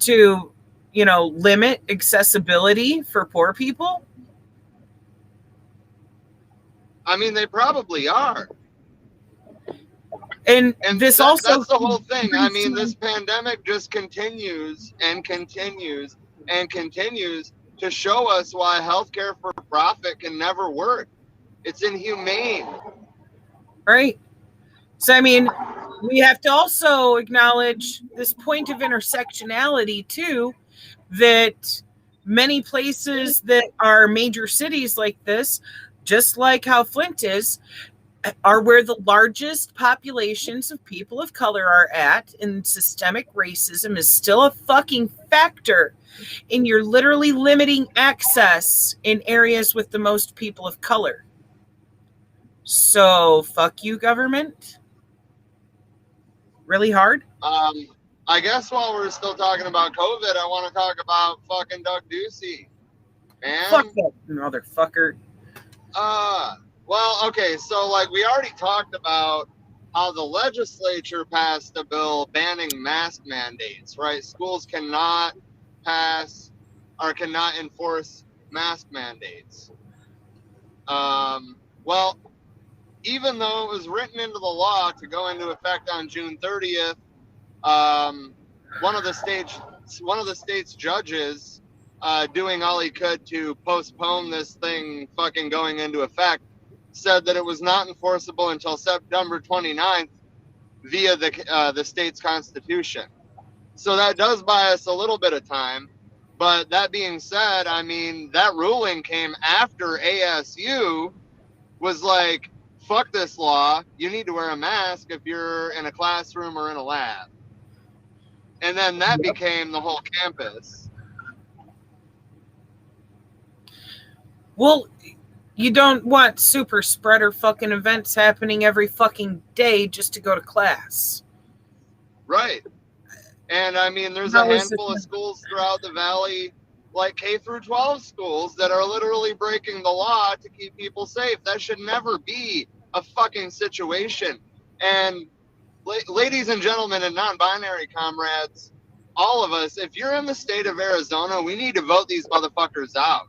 to, limit accessibility for poor people? I mean, they probably are. And this also, that's the whole thing. I mean, this pandemic just continues and continues and continues to show us why healthcare for profit can never work. It's inhumane. Right. So, I mean, we have to also acknowledge this point of intersectionality, too, that many places that are major cities like this, just like how Flint is, are where the largest populations of people of color are at, and systemic racism is still a fucking factor. And you're literally limiting access in areas with the most people of color. So, fuck you, government. Really hard. I guess while we're still talking about COVID, I want to talk about fucking Doug Ducey. Man. Fuck that motherfucker. Well, okay, so like we already talked about how the legislature passed a bill banning mask mandates, right? Schools cannot pass or cannot enforce mask mandates. Well, even though it was written into the law to go into effect on June 30th, one of the state's judges, doing all he could to postpone this thing fucking going into effect, said that it was not enforceable until September 29th via the state's constitution. So that does buy us a little bit of time. But that being said, I mean, that ruling came after ASU was like, fuck this law. You need to wear a mask if you're in a classroom or in a lab. And then that became the whole campus. Well, you don't want super spreader fucking events happening every fucking day just to go to class. Right. And I mean, there's a handful of schools throughout the valley, like K through 12 schools, that are literally breaking the law to keep people safe. That should never be a fucking situation. And ladies and gentlemen and non-binary comrades, all of us, if you're in the state of Arizona, we need to vote these motherfuckers out.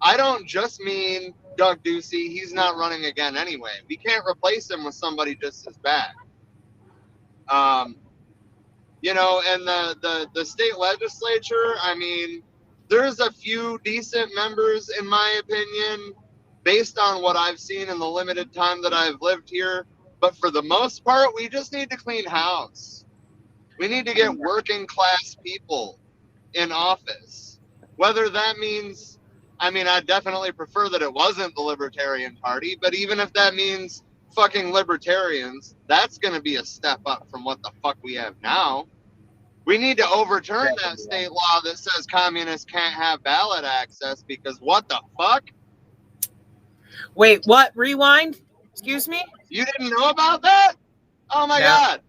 I don't just mean Doug Ducey. He's not running again anyway. We can't replace him with somebody just as bad. And the state legislature, I mean, there's a few decent members, in my opinion, based on what I've seen in the limited time that I've lived here. But for the most part, we just need to clean house. We need to get working class people in office. Whether that means, I mean, I definitely prefer that it wasn't the Libertarian Party, but even if that means fucking libertarians, that's going to be a step up from what the fuck we have now. We need to overturn that state law that says communists can't have ballot access, because what the fuck? Wait, what? Rewind? Excuse me? You didn't know about that? Oh my God.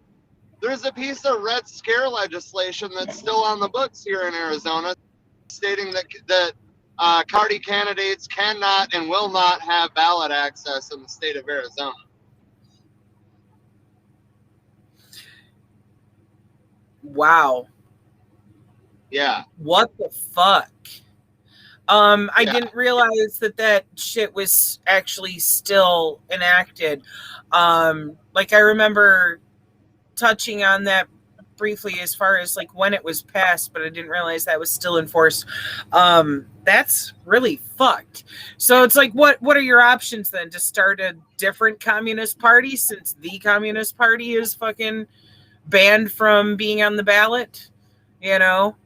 There's a piece of Red Scare legislation that's still on the books here in Arizona stating that party candidates cannot and will not have ballot access in the state of Arizona. Wow. Yeah. What the fuck? I didn't realize that shit was actually still enacted. Like I remember touching on that briefly as far as like when it was passed, but I didn't realize that was still in force. That's really fucked. So it's like, what are your options then? To start a different communist party, since the Communist Party is fucking banned from being on the ballot, you know?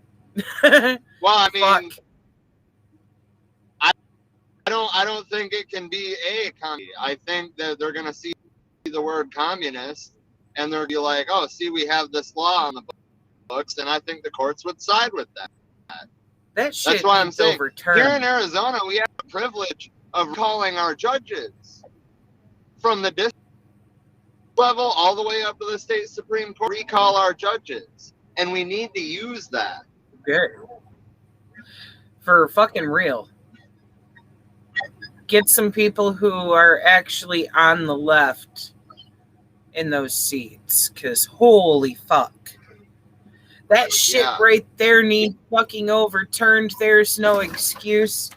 Well, I mean, I don't think it can be a communist. I think that they're going to see the word communist, and they'll be like, oh, see, we have this law on the books, and I think the courts would side with that. That shit That's why I'm needs saying overturned. here in Arizona, we have the privilege of calling our judges from the district level all the way up to the state Supreme Court. Recall our judges, and we need to use that. Good. For fucking real. Get some people who are actually on the left in those seats, because holy fuck. That shit right there needs fucking overturned. There's no excuse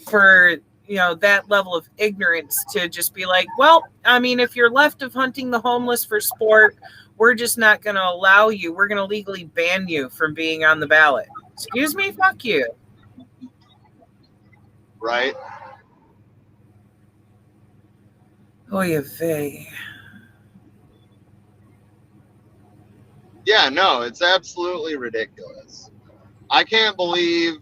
for, that level of ignorance to just be like, well, I mean, if you're left of hunting the homeless for sport, we're just not going to allow you. We're going to legally ban you from being on the ballot. Excuse me? Fuck you. Right. Oy vey. Yeah, no, it's absolutely ridiculous. I can't believe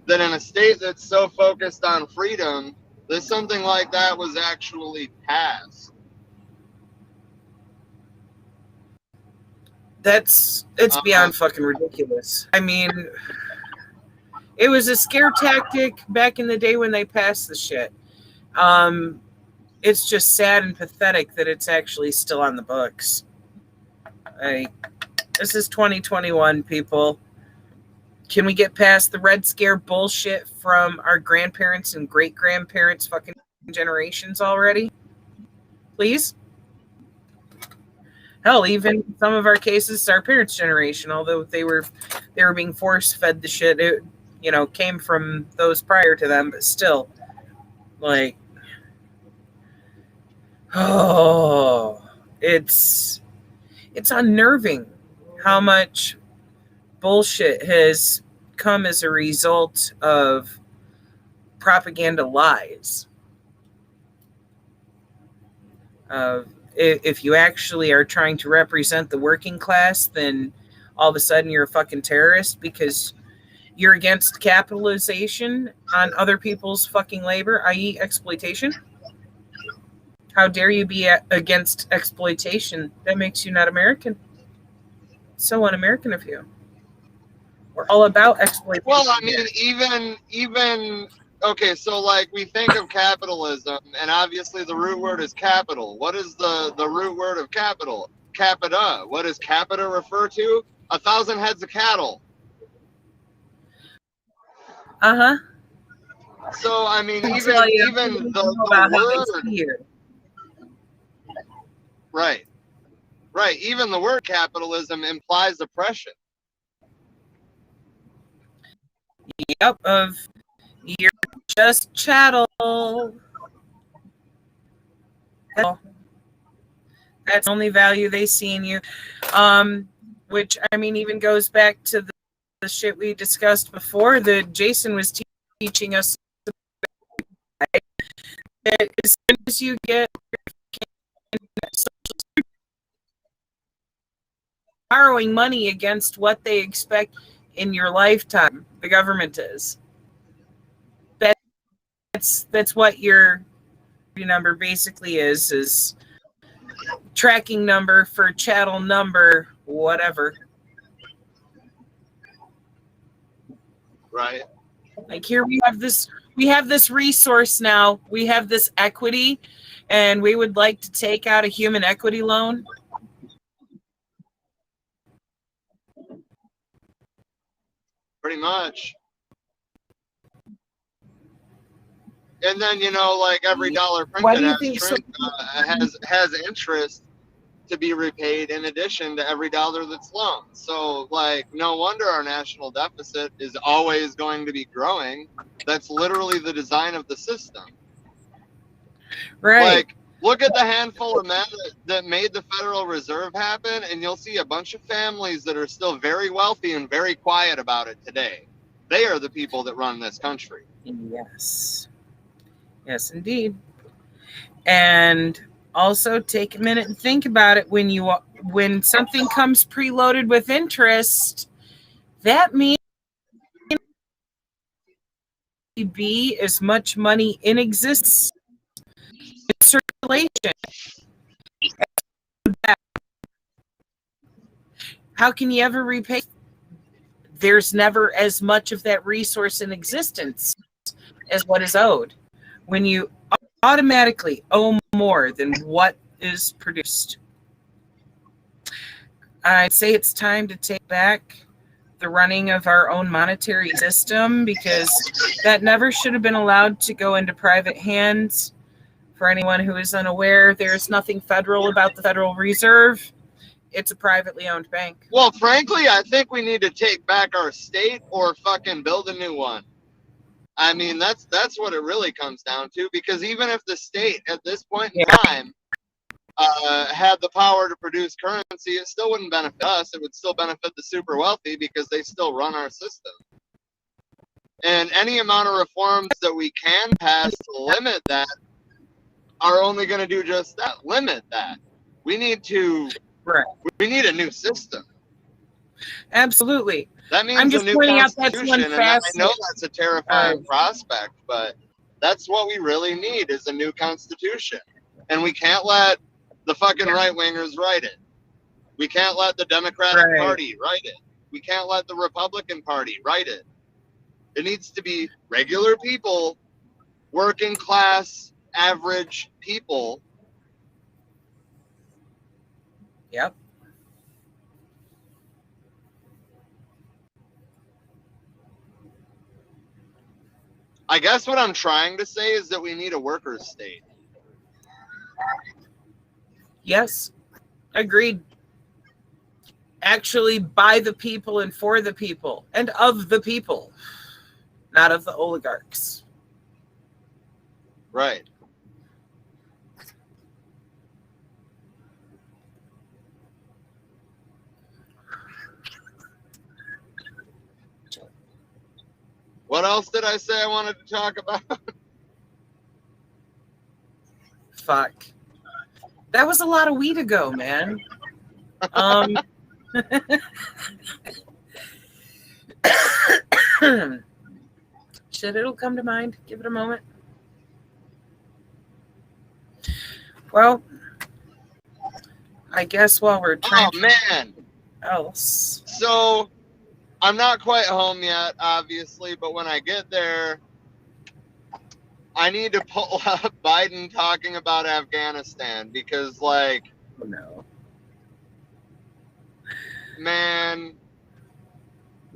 that in a state that's so focused on freedom, that something like that was actually passed. It's beyond fucking ridiculous. I mean, it was a scare tactic back in the day when they passed the shit. It's just sad and pathetic that it's actually still on the books. This is 2021, people. Can we get past the Red Scare bullshit from our grandparents and great-grandparents' fucking generations already? Please? Hell, even some of our cases, our parents' generation, although they were being force-fed the shit, it, came from those prior to them, but still, it's unnerving how much bullshit has come as a result of propaganda lies. If you actually are trying to represent the working class, then all of a sudden you're a fucking terrorist because you're against capitalization on other people's fucking labor, i.e. exploitation. How dare you be against exploitation? That makes you not American. So un-American of you. We're all about exploitation. Well, I mean, even okay, so like we think of capitalism, and obviously the root word is capital. What is the root word of capital? Capita. What does capita refer to? 1,000 heads of cattle. Uh-huh. So I mean, even the word. Right. Even the word capitalism implies oppression. Yep, you're just chattel. That's the only value they see in you. Which, I mean, even goes back to the shit we discussed before that Jason was teaching us. That as soon as you get borrowing money against what they expect in your lifetime, the government is. That's what your number basically is tracking number for chattel number, whatever. Right. Like here we have this resource now. We have this equity, and we would like to take out a human equity loan. Pretty much. And then, like every dollar printed has interest to be repaid in addition to every dollar that's loaned. So, like, no wonder our national deficit is always going to be growing. That's literally the design of the system. Right. Like, look at the handful of men that made the Federal Reserve happen, and you'll see a bunch of families that are still very wealthy and very quiet about it today. They are the people that run this country. Yes. Yes, indeed. And also take a minute and think about it. When something comes preloaded with interest, that means be as much money in existence in circulation How can you ever repay? There's never as much of that resource in existence as what is owed. When you automatically owe more than what is produced, I'd say it's time to take back the running of our own monetary system, because that never should have been allowed to go into private hands. For anyone who is unaware, there's nothing federal about the Federal Reserve. It's a privately owned bank. Well, frankly, I think we need to take back our state or fucking build a new one. I mean, that's what it really comes down to, because even if the state at this point in time had the power to produce currency, it still wouldn't benefit us. It would still benefit the super wealthy because they still run our system. And any amount of reforms that we can pass to limit that are only going to do just that, limit that. We need a new system. Absolutely. That means I'm just a new pointing out constitution, that's one and I facet. know that's a terrifying prospect, but that's what we really need is a new constitution. And we can't let the fucking right-wingers write it. We can't let the Democratic Party write it. We can't let the Republican Party write it. It needs to be regular people, working class, average people. Yep. I guess what I'm trying to say is that we need a workers' state. Yes, agreed. Actually, by the people and for the people and of the people, not of the oligarchs. Right. What else did I say I wanted to talk about? Fuck. That was a lot of weed ago, man. Shit, it'll come to mind. Give it a moment. Well, I guess while we're trying else. So, I'm not quite home yet, obviously, but when I get there, I need to pull up Biden talking about Afghanistan because, like, no. Man.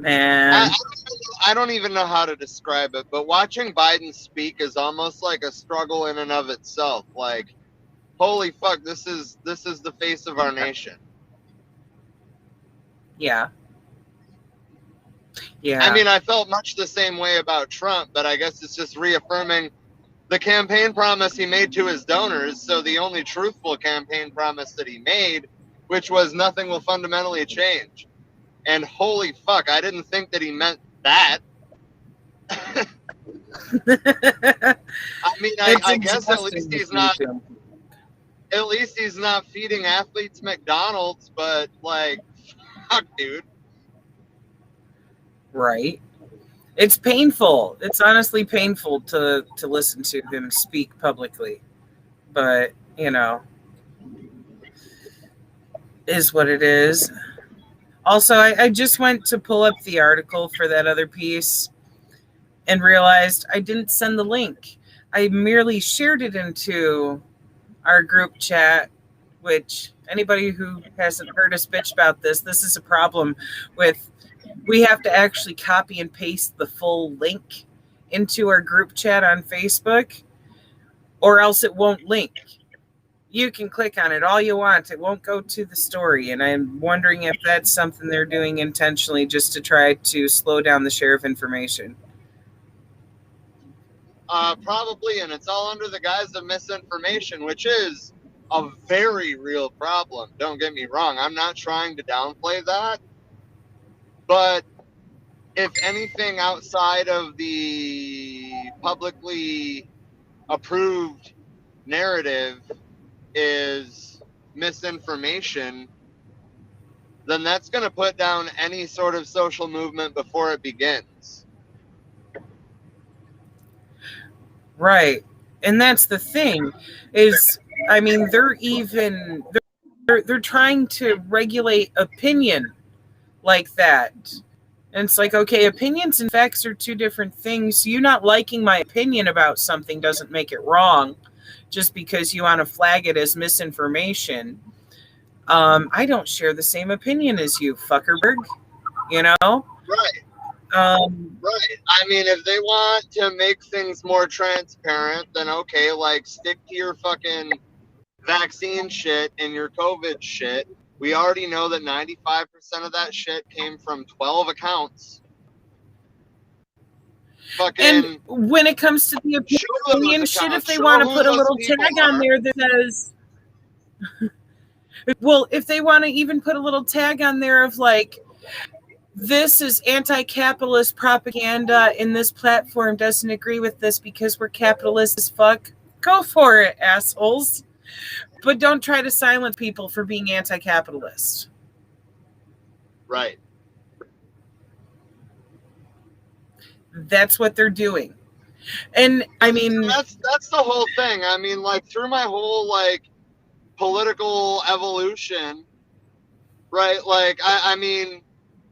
I don't even know how to describe it, but watching Biden speak is almost like a struggle in and of itself. Like, holy fuck, this is the face of our nation. Yeah. Yeah. I mean, I felt much the same way about Trump, but I guess it's just reaffirming the campaign promise he made to his donors. So the only truthful campaign promise that he made, which was nothing will fundamentally change. And holy fuck, I didn't think that he meant that. I mean, I guess at least he's not feeding athletes McDonald's, but like, fuck, dude. Right. It's painful. It's honestly painful to listen to him speak publicly. But, you know, is what it is. Also, I just went to pull up the article for that other piece and realized I didn't send the link. I merely shared it into our group chat, which anybody who hasn't heard us bitch about this is a problem with. We have to actually copy and paste the full link into our group chat on Facebook, or else it won't link. You can click on it all you want. It won't go to the story. And I'm wondering if that's something they're doing intentionally just to try to slow down the share of information. Probably, and it's all under the guise of misinformation, which is a very real problem. Don't get me wrong. I'm not trying to downplay that. But if anything outside of the publicly approved narrative is misinformation, then that's going to put down any sort of social movement before it begins. Right. And that's the thing is, I mean, they're trying to regulate opinion like that. And it's like, okay, opinions and facts are two different things. You not liking my opinion about something doesn't make it wrong just because you want to flag it as misinformation. I don't share the same opinion as you, fuckerberg, you know? Right. Um, Right. I mean, if they want to make things more transparent, then okay, like stick to your fucking vaccine shit and your COVID shit. We already know that 95% of that shit came from 12 accounts. and Fucking when it comes to the show those opinion shit, if accounts. they Show want to who put a those little people tag on are. there that says, well, if they want to even put a little tag on there of like, this is anti-capitalist propaganda and this platform doesn't agree with this because we're capitalist as fuck, go for it, assholes. But don't try to silence people for being anti-capitalist. Right. That's what they're doing. And I mean, that's the whole thing. I mean, like through my whole like political evolution, right? Like I mean,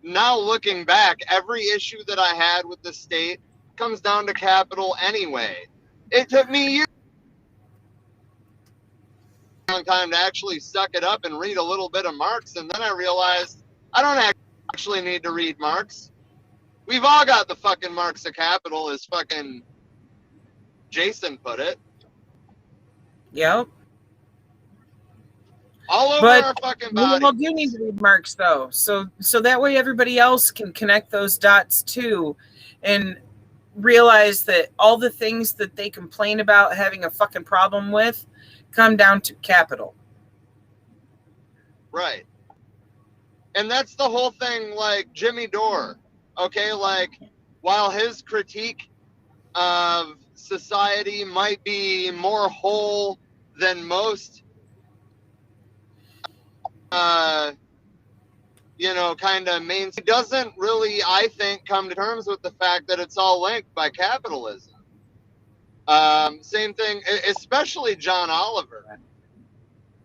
now looking back, every issue that I had with the state comes down to capital anyway. It took me years, a long time to actually suck it up and read a little bit of Marx, and then I realized I don't actually need to read Marx. We've all got the fucking Marx of Capital, as fucking Jason put it. yep. All over But our fucking we body. all do need to read Marx, though, so that way everybody else can connect those dots too, and realize that all the things that they complain about having a fucking problem with come down to capital. Right. And that's the whole thing, like Jimmy Dore. Okay, like while his critique of society might be more whole than most, kind of main, he doesn't really, I think, come to terms with the fact that it's all linked by capitalism. Same thing, especially John Oliver.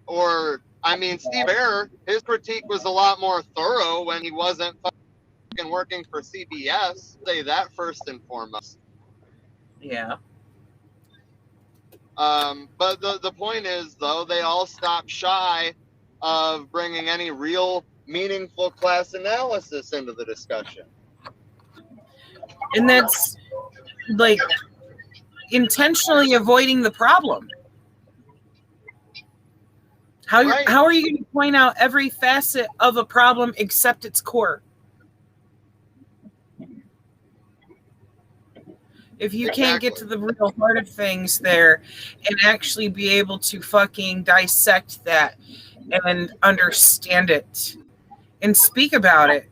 Or, I mean, Steve Bear, his critique was a lot more thorough when he wasn't fucking working for CBS. Say that first and foremost. Yeah. But the point is, though, they all stop shy of bringing any real meaningful class analysis into the discussion. And that's like intentionally avoiding the problem. How are you going to point out every facet of a problem except its core? If you can't get to the real heart of things there and actually be able to fucking dissect that and understand it and speak about it,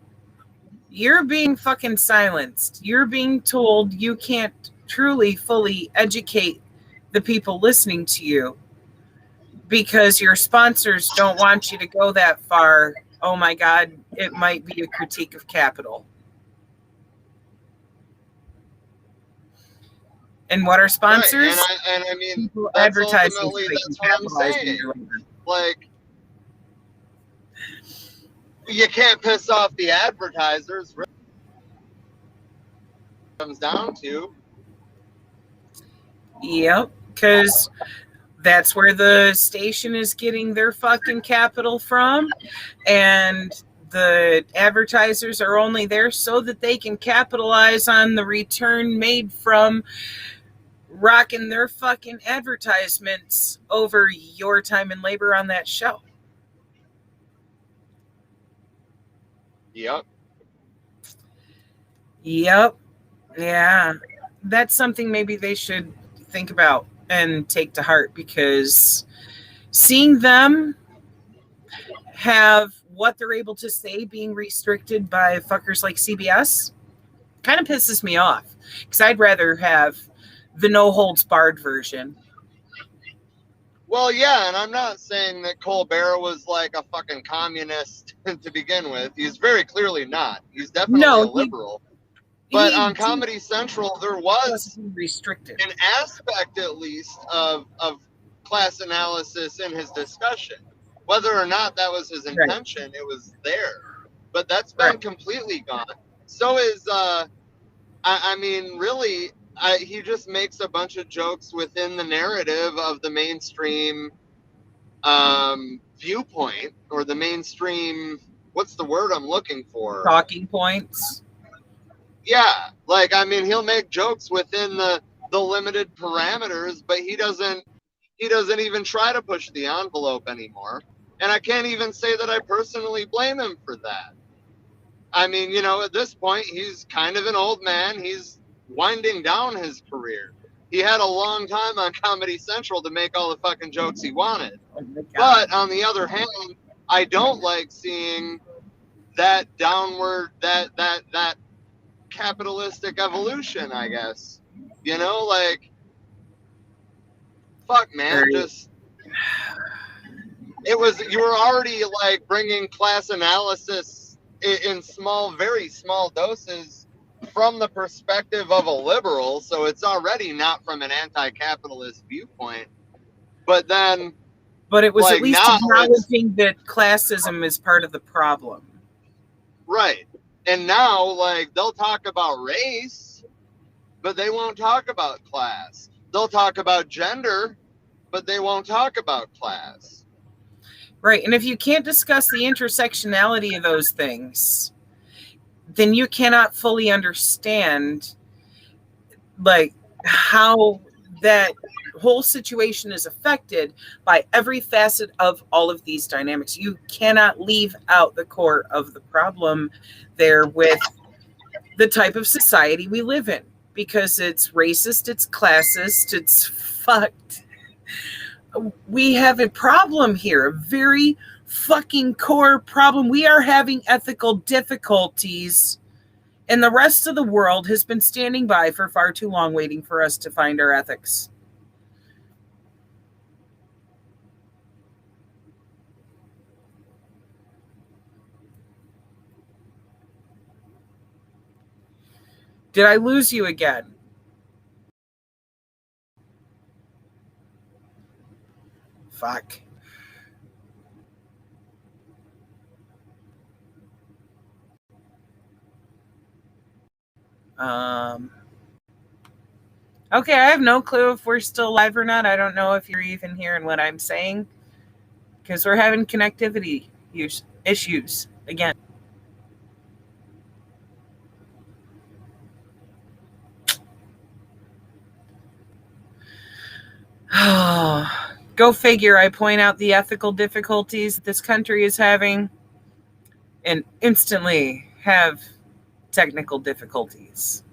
you're being fucking silenced. You're being told you can't truly fully educate the people listening to you because your sponsors don't want you to go that far. Oh my God, it might be a critique of capital. And what are sponsors? Right. And I mean, people that's advertising ultimately, so that's what I'm saying. Like, you can't piss off the advertisers. Really comes down to. Yep, because that's where the station is getting their fucking capital from, and the advertisers are only there so that they can capitalize on the return made from rocking their fucking advertisements over your time and labor on that show. Yep. Yeah, that's something maybe they should think about and take to heart, because seeing them have what they're able to say being restricted by fuckers like CBS kind of pisses me off, because I'd rather have the no holds barred version. Well, yeah, and I'm not saying that Colbert was like a fucking communist to begin with. He's very clearly not. He's definitely a liberal. But on Comedy Central, there was restricted an aspect, at least, of class analysis in his discussion. Whether or not that was his intention, it was there. but that's been Right. completely gone. So is I mean, really, he just makes a bunch of jokes within the narrative of the mainstream viewpoint, or the mainstream. What's the word I'm looking for? Talking points. Yeah, like, I mean, he'll make jokes within the limited parameters, but he doesn't even try to push the envelope anymore. And I can't even say that I personally blame him for that. I mean, at this point, he's kind of an old man. He's winding down his career. He had a long time on Comedy Central to make all the fucking jokes he wanted. Oh my God. But on the other hand, I don't like seeing that downward, that capitalistic evolution, I guess. Like, fuck, man, Right. just you were already like bringing class analysis in small, very small doses from the perspective of a liberal, so it's already not from an anti-capitalist viewpoint. But then, But it was at like, least now it's acknowledging that classism is part of the problem. right. And now, like, they'll talk about race, but they won't talk about class. They'll talk about gender, but they won't talk about class. Right. And if you can't discuss the intersectionality of those things, then you cannot fully understand, like, how that whole situation is affected by every facet of all of these dynamics. You cannot leave out the core of the problem there with the type of society we live in, because it's racist, it's classist, it's fucked. We have a problem here, a very fucking core problem. We are having ethical difficulties, and the rest of the world has been standing by for far too long, waiting for us to find our ethics. Did I lose you again? Fuck. Okay, I have no clue if we're still live or not. I don't know if you're even hearing what I'm saying, because we're having connectivity issues again. Go figure. I point out the ethical difficulties this country is having and instantly have technical difficulties.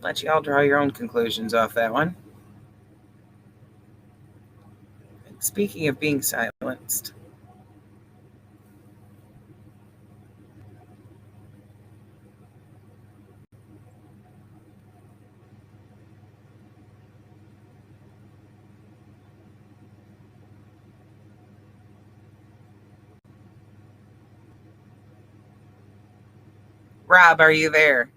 Let you all draw your own conclusions off that one. Speaking of being silenced, Rob, are you there?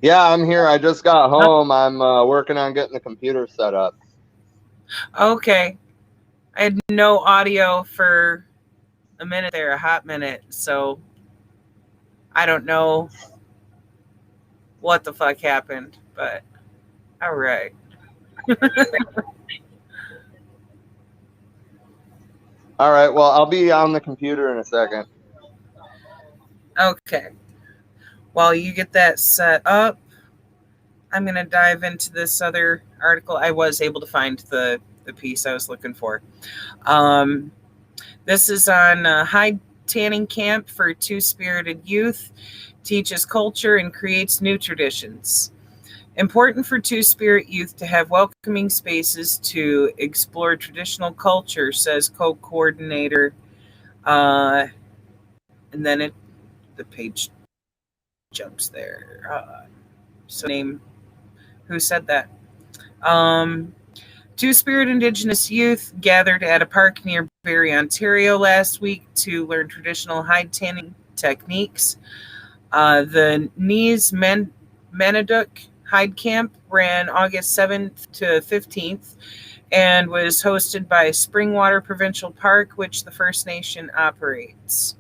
Yeah, I'm here. I just got home. I'm working on getting the computer set up. Okay. I had no audio for a minute there, a hot minute, so I don't know what the fuck happened, but all right. All right, well, I'll be on the computer in a second. Okay. While you get that set up, I'm going to dive into this other article. I was able to find the piece I was looking for. This is on High Tanning Camp for Two-Spirited Youth, teaches culture and creates new traditions. Important for Two-Spirit youth to have welcoming spaces to explore traditional culture, says co-coordinator. And then the page jumps there. So name who said that. Two-Spirit Indigenous youth gathered at a park near Barrie, Ontario last week to learn traditional hide tanning techniques. The knees Manaduk Hide Camp ran August 7th to 15th and was hosted by Springwater Provincial Park, which the First Nation operates.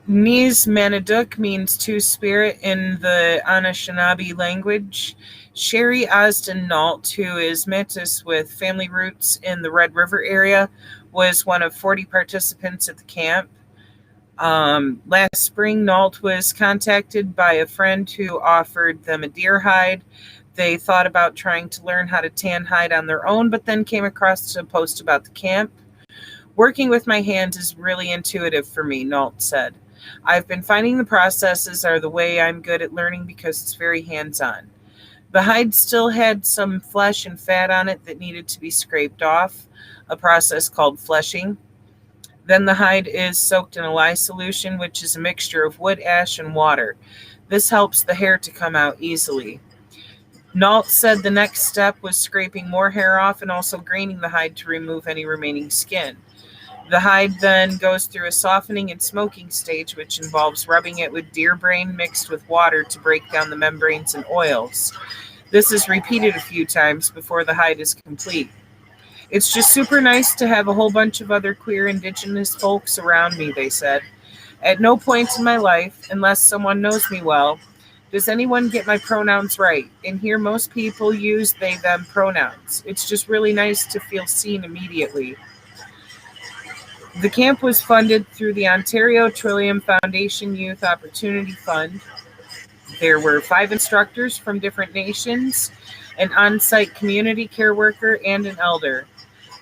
Niz Manaduk means two-spirit in the Anishinaabe language. Sherry Osden Nault, who is Métis with family roots in the Red River area, was one of 40 participants at the camp. Last spring, Nault was contacted by a friend who offered them a deer hide. They thought about trying to learn how to tan hide on their own, but then came across a post about the camp. Working with my hands is really intuitive for me, Nault said. I've been finding the processes are the way I'm good at learning because it's very hands-on. The hide still had some flesh and fat on it that needed to be scraped off, a process called fleshing. Then the hide is soaked in a lye solution, which is a mixture of wood ash and water. This helps the hair to come out easily. Nault said the next step was scraping more hair off and also graining the hide to remove any remaining skin. The hide then goes through a softening and smoking stage, which involves rubbing it with deer brain mixed with water to break down the membranes and oils. This is repeated a few times before the hide is complete. It's just super nice to have a whole bunch of other queer Indigenous folks around me, they said. At no point in my life, unless someone knows me well, does anyone get my pronouns right. And here most people use they, them pronouns. It's just really nice to feel seen immediately. The camp was funded through the Ontario Trillium Foundation Youth Opportunity Fund. There were 5 instructors from different nations, an on-site community care worker, and an elder.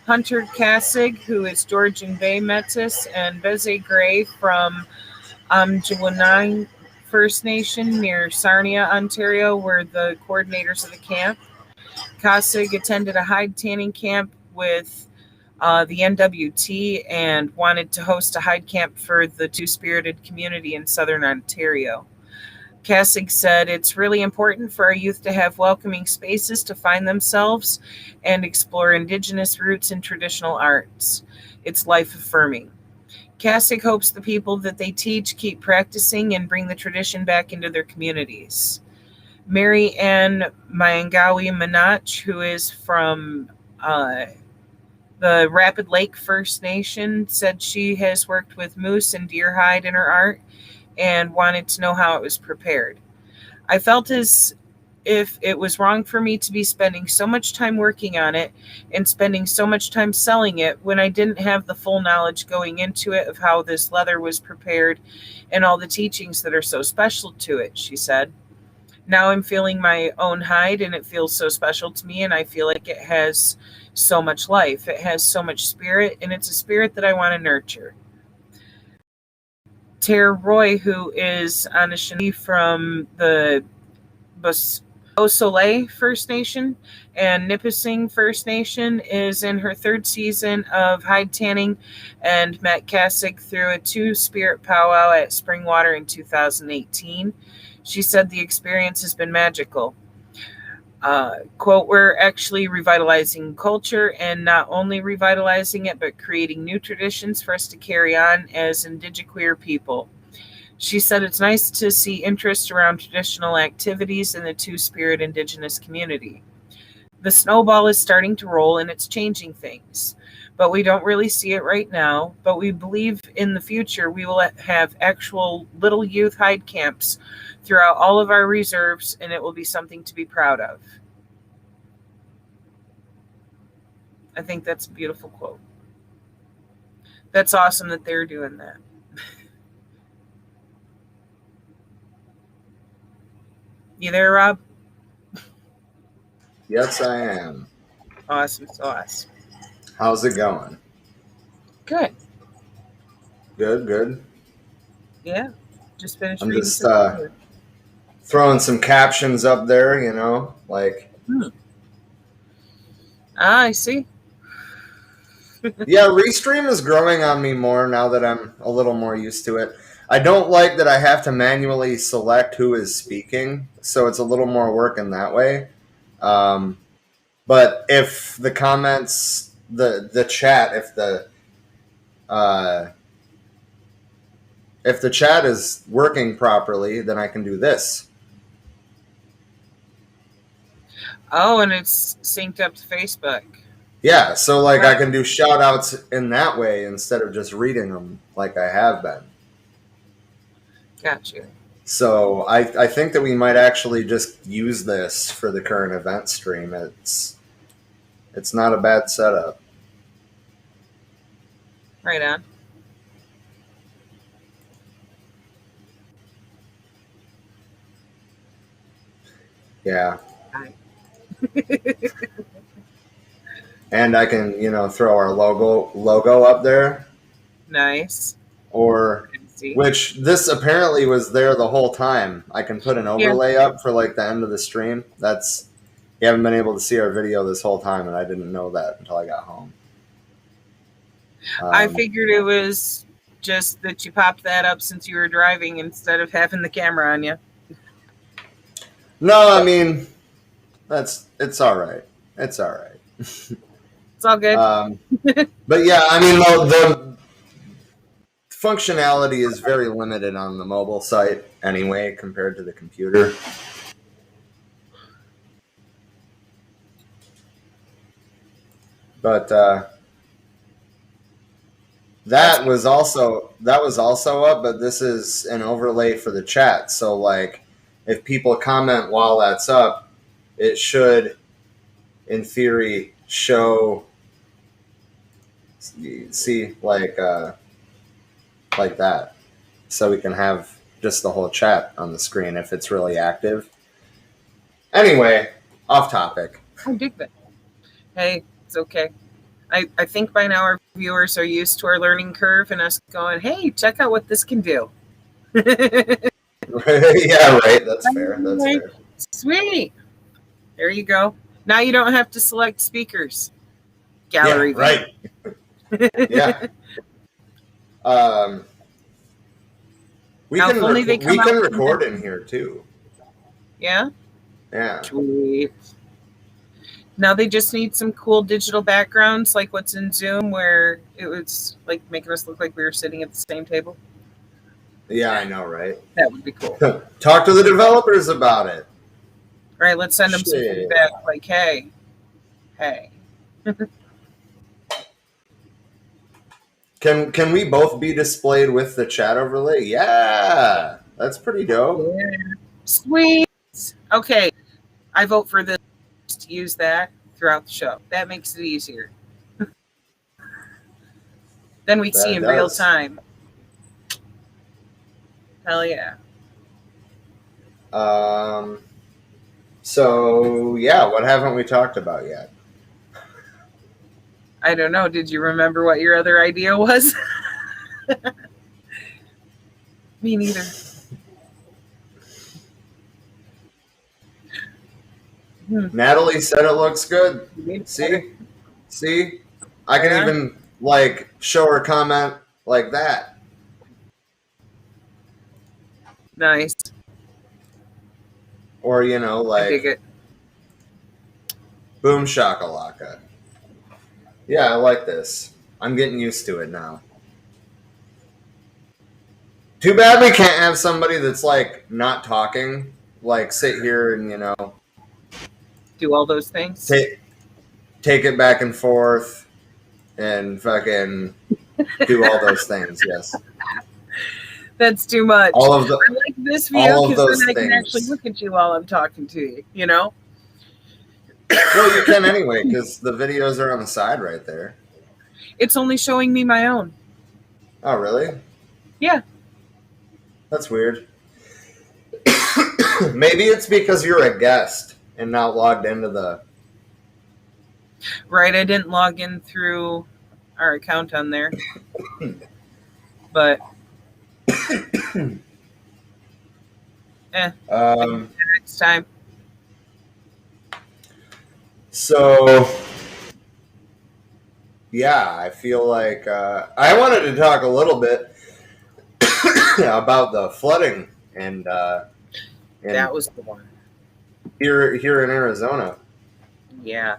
Hunter Kassig, who is Georgian Bay Métis, and Beze Gray from Amjawanaing First Nation near Sarnia, Ontario, were the coordinators of the camp. Kassig attended a hide tanning camp with the NWT and wanted to host a hide camp for the two-spirited community in southern Ontario. Kassig said, it's really important for our youth to have welcoming spaces to find themselves and explore Indigenous roots and traditional arts. It's life-affirming. Kassig hopes the people that they teach keep practicing and bring the tradition back into their communities. Mary Ann Mayangawi Manach, who is from the Rapid Lake First Nation, said she has worked with moose and deer hide in her art and wanted to know how it was prepared. I felt as if it was wrong for me to be spending so much time working on it and spending so much time selling it when I didn't have the full knowledge going into it of how this leather was prepared and all the teachings that are so special to it, she said. Now I'm feeling my own hide and it feels so special to me, and I feel like it has so much life. It has so much spirit, and it's a spirit that I want to nurture. Tara Roy, who is Anishinaabe from the Beausoleil First Nation and Nipissing First Nation, is in her 3rd season of hide tanning and met Kassig through a two-spirit powwow at Springwater in 2018. She said the experience has been magical. Quote, we're actually revitalizing culture, and not only revitalizing it, but creating new traditions for us to carry on as Indigiqueer people. She said it's nice to see interest around traditional activities in the two-spirit Indigenous community. The snowball is starting to roll and it's changing things, but we don't really see it right now. But we believe in the future we will have actual little youth hide camps throughout all of our reserves, and it will be something to be proud of. I think that's a beautiful quote. That's awesome that they're doing that. You there, Rob? Yes, I am. Awesome sauce. How's it going? Good. Good. Yeah. Just finished I'm reading just some throwing some captions up there, like. I see. Yeah, Restream is growing on me more now that I'm a little more used to it. I don't like that I have to manually select who is speaking, so it's a little more work in that way. But if the comments, the chat, if the if the chat is working properly, then I can do this. Oh, and it's synced up to Facebook. Yeah, so like I can do shout outs in that way instead of just reading them like I have been. Gotcha. So I think that we might actually just use this for the current event stream. It's not a bad setup. Right on. Yeah. And I can, throw our logo up there. Nice. Or which this apparently was there the whole time. I can put an overlay up for like the end of the stream. You haven't been able to see our video this whole time, and I didn't know that until I got home. I figured it was just that you popped that up since you were driving instead of having the camera on you. No, I mean, it's all right. It's all right. It's all good. But yeah, I mean, the functionality is very limited on the mobile site anyway compared to the computer. But that was also up, but this is an overlay for the chat. So like if people comment while that's up, it should in theory show see like that. So we can have just the whole chat on the screen if it's really active. Anyway, off topic. I dig that. Hey, it's okay. I think by now our viewers are used to our learning curve and us going, hey, check out what this can do. Yeah, right. That's fair. That's fair. Sweet. There you go. Now you don't have to select speakers. Gallery. Yeah, right. Yeah. We can record in here too. Yeah? Yeah. Sweet. Now they just need some cool digital backgrounds like what's in Zoom where it was like making us look like we were sitting at the same table. Yeah, I know, right? That would be cool. Talk to the developers about it. All right, let's send them some feedback like, hey. Can we both be displayed with the chat overlay? Yeah, that's pretty dope. Yeah. Sweet. Okay, I vote for this. To use that throughout the show. That makes it easier. Then we see in real time. Hell yeah. So yeah, what haven't we talked about yet? I don't know. Did you remember what your other idea was? Me neither. Natalie said it looks good. See? I can even like show her comment like that. Nice. Or like I dig it. Boom shakalaka. Yeah, I like this. I'm getting used to it now. Too bad we can't have somebody that's like not talking, like sit here and do all those things. Take it back and forth and fucking do all those things. Yes. That's too much. I like this view because then I can actually look at you while I'm talking to you, Well, you can anyway because the videos are on the side right there. It's only showing me my own. Oh, really? Yeah. That's weird. Maybe it's because you're a guest and not logged into the... Right, I didn't log in through our account on there. But... next time. So... Yeah, I feel like... I wanted to talk a little bit about the flooding and that was the one. Here in Arizona. Yeah.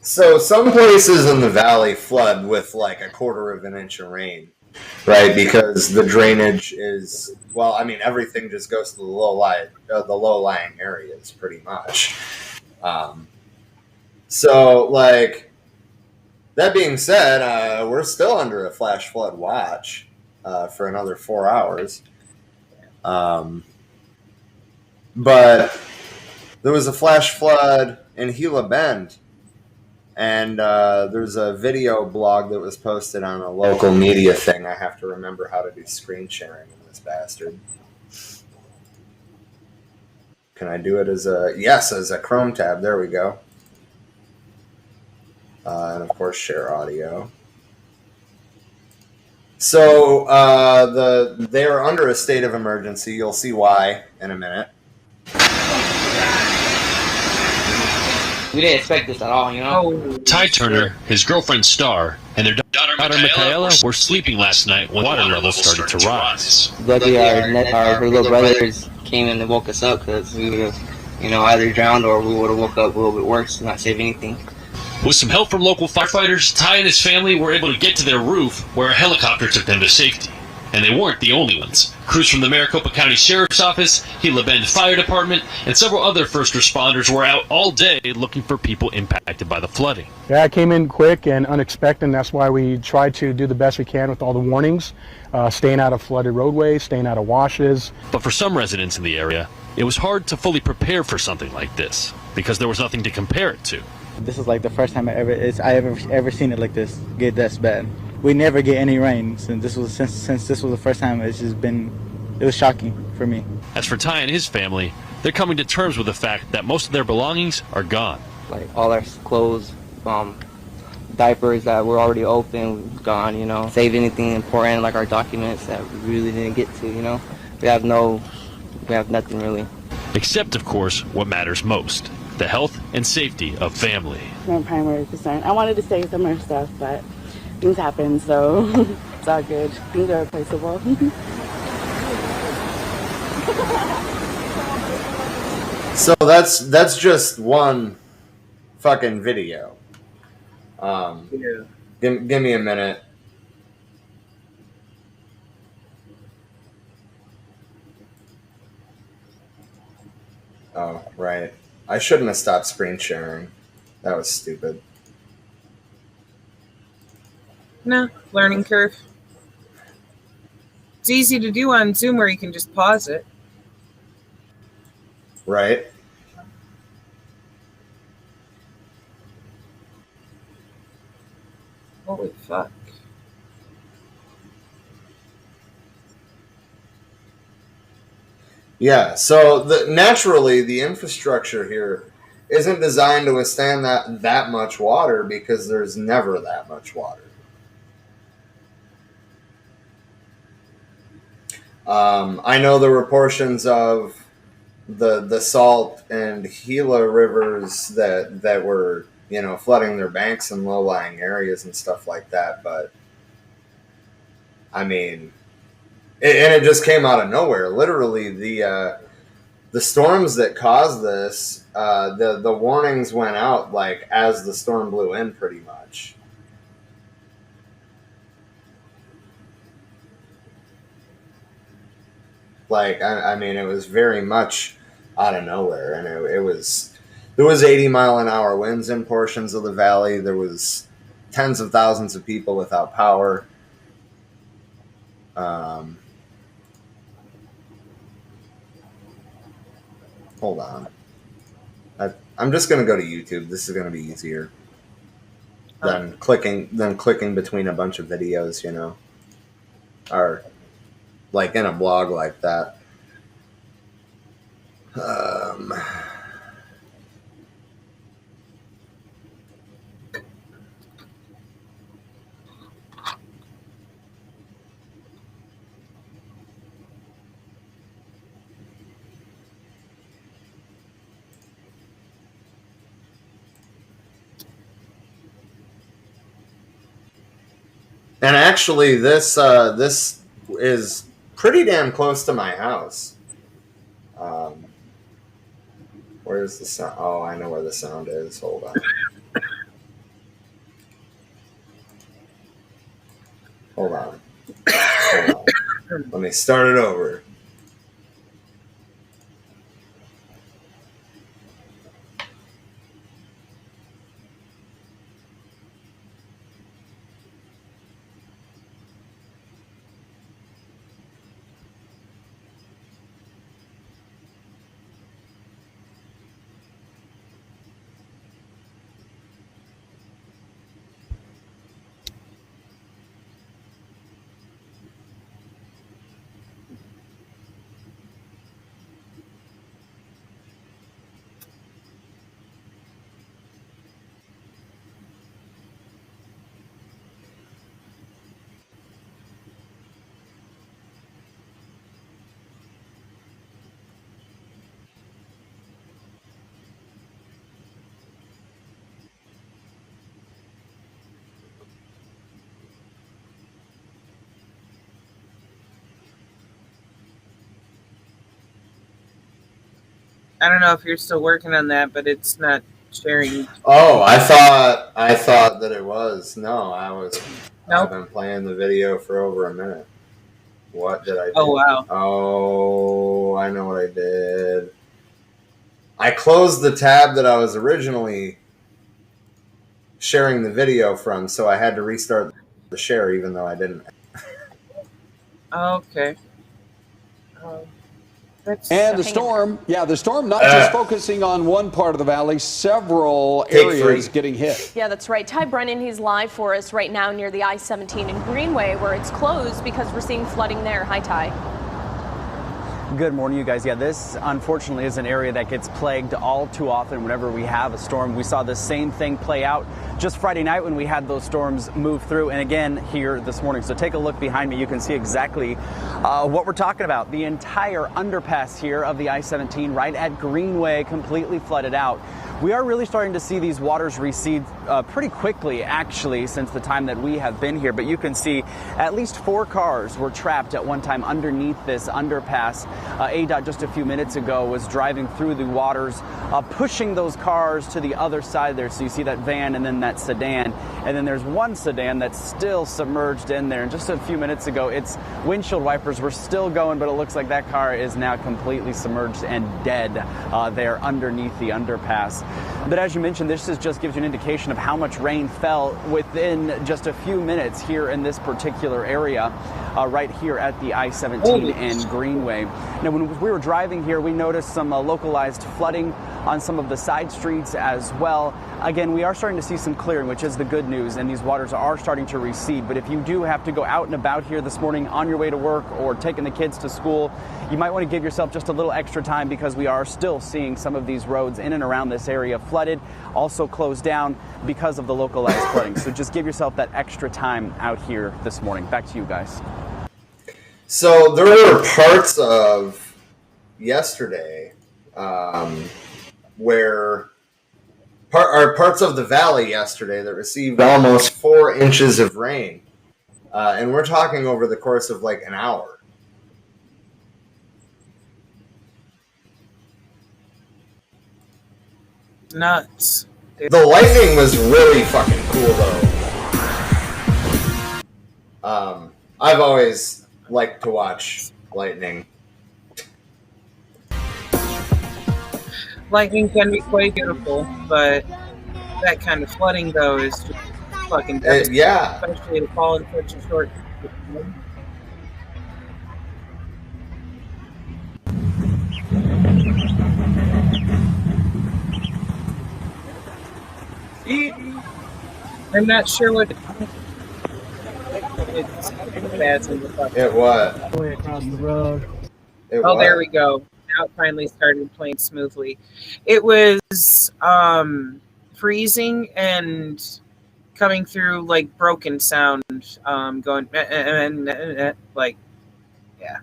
So some places in the valley flood with like a quarter of an inch of rain, right? Because the drainage is, well, I mean, everything just goes to the low-lying areas, pretty much. So, like, that being said, we're still under a flash flood watch for another 4 hours. But there was a flash flood in Gila Bend, and there's a video blog that was posted on a local media thing. I have to remember how to do screen sharing in this bastard. Can I do it as a Chrome tab? There we go. And of course, share audio. So they are under a state of emergency. You'll see why in a minute. We didn't expect this at all, you know? Oh, Ty Turner, his girlfriend Star, and their daughter Michaela were sleeping last night when water levels started to rise. Luckily, our little brothers came in and woke us up because we would have, either drowned or we would have woke up a little bit worse and not save anything. With some help from local firefighters, Ty and his family were able to get to their roof where a helicopter took them to safety. And they weren't the only ones. Crews from the Maricopa County Sheriff's Office, Gila Bend Fire Department, and several other first responders were out all day looking for people impacted by the flooding. Yeah, it came in quick and unexpected, and that's why we tried to do the best we can with all the warnings, staying out of flooded roadways, staying out of washes. But for some residents in the area, it was hard to fully prepare for something like this, because there was nothing to compare it to. This is like the first time I ever seen it like this, get this bad. We never get any rain since this was the first time. It was shocking for me. As for Ty and his family, they're coming to terms with the fact that most of their belongings are gone. Like all our clothes, diapers that were already open, gone, Save anything important like our documents that we really didn't get to, We have nothing really. Except, of course, what matters most, the health and safety of family. My primary concern. I wanted to save some of our stuff, but things happen, so it's all good. Things are replaceable. So that's just one fucking video. yeah. Give me a minute. Oh, right. I shouldn't have stopped screen sharing. That was stupid. No, learning curve. It's easy to do on Zoom where you can just pause it. Right? Holy fuck. Yeah, so naturally the infrastructure here isn't designed to withstand that much water because there's never that much water. I know there were portions of the Salt and Gila rivers that were, flooding their banks in low-lying areas and stuff like that, but I mean, and it just came out of nowhere. Literally, the storms that caused this, the warnings went out like as the storm blew in, pretty much. Like, I mean, it was very much out of nowhere, and there was 80-mile-an-hour winds in portions of the valley. There was tens of thousands of people without power. Hold on. I'm just going to go to YouTube. This is going to be easier than clicking between a bunch of videos, or like in a blog like that. And actually, this is pretty damn close to my house. Where's the sound? Oh, I know where the sound is. Hold on. Hold on. Let me start it over. I don't know if you're still working on that, but it's not sharing. Oh, I thought that it was. No, Nope. I've been playing the video for over a minute. What did I do? Oh, wow. Oh, I know what I did. I closed the tab that I was originally sharing the video from, so I had to restart the share even though I didn't. Okay. And the storm not just focusing on one part of the valley, several areas getting hit. Yeah, that's right. Ty Brennan, he's live for us right now near the I-17 in Greenway, where it's closed because we're seeing flooding there. Hi, Ty. Good morning, you guys. Yeah, this unfortunately is an area that gets plagued all too often whenever we have a storm. We saw the same thing play out just Friday night when we had those storms move through, and again here this morning. So take a look behind me. You can see exactly what we're talking about. The entire underpass here of the I-17 right at Greenway completely flooded out. We are really starting to see these waters recede pretty quickly, actually, since the time that we have been here. But you can see at least 4 cars were trapped at one time underneath this underpass. ADOT just a few minutes ago was driving through the waters, pushing those cars to the other side there. So you see that van and then that sedan. And then there's one sedan that's still submerged in there. And just a few minutes ago, its windshield wipers were still going, but it looks like that car is now completely submerged and dead there underneath the underpass. But as you mentioned, this just gives you an indication of how much rain fell within just a few minutes here in this particular area, right here at the I-17 and Greenway. Now, when we were driving here, we noticed some localized flooding on some of the side streets as well. Again, we are starting to see some clearing, which is the good news, and these waters are starting to recede. But if you do have to go out and about here this morning on your way to work or taking the kids to school, you might want to give yourself just a little extra time because we are still seeing some of these roads in and around this area flooded, also closed down because of the localized flooding. So just give yourself that extra time out here this morning. Back to you guys. So there were parts of yesterday where parts of the valley yesterday that received almost 4 inches of rain. And we're talking over the course of like an hour. Nuts. The lightning was really fucking cool though. I've always liked to watch lightning. Lightning can be quite beautiful, but that kind of flooding, though, is just fucking devastating. Yeah. Especially to fall in such a short time. I'm not sure what it's bad in the fuck. It what? Way across the road. There we go. Now it finally started playing smoothly. It was freezing and coming through like broken sound, going like, yeah,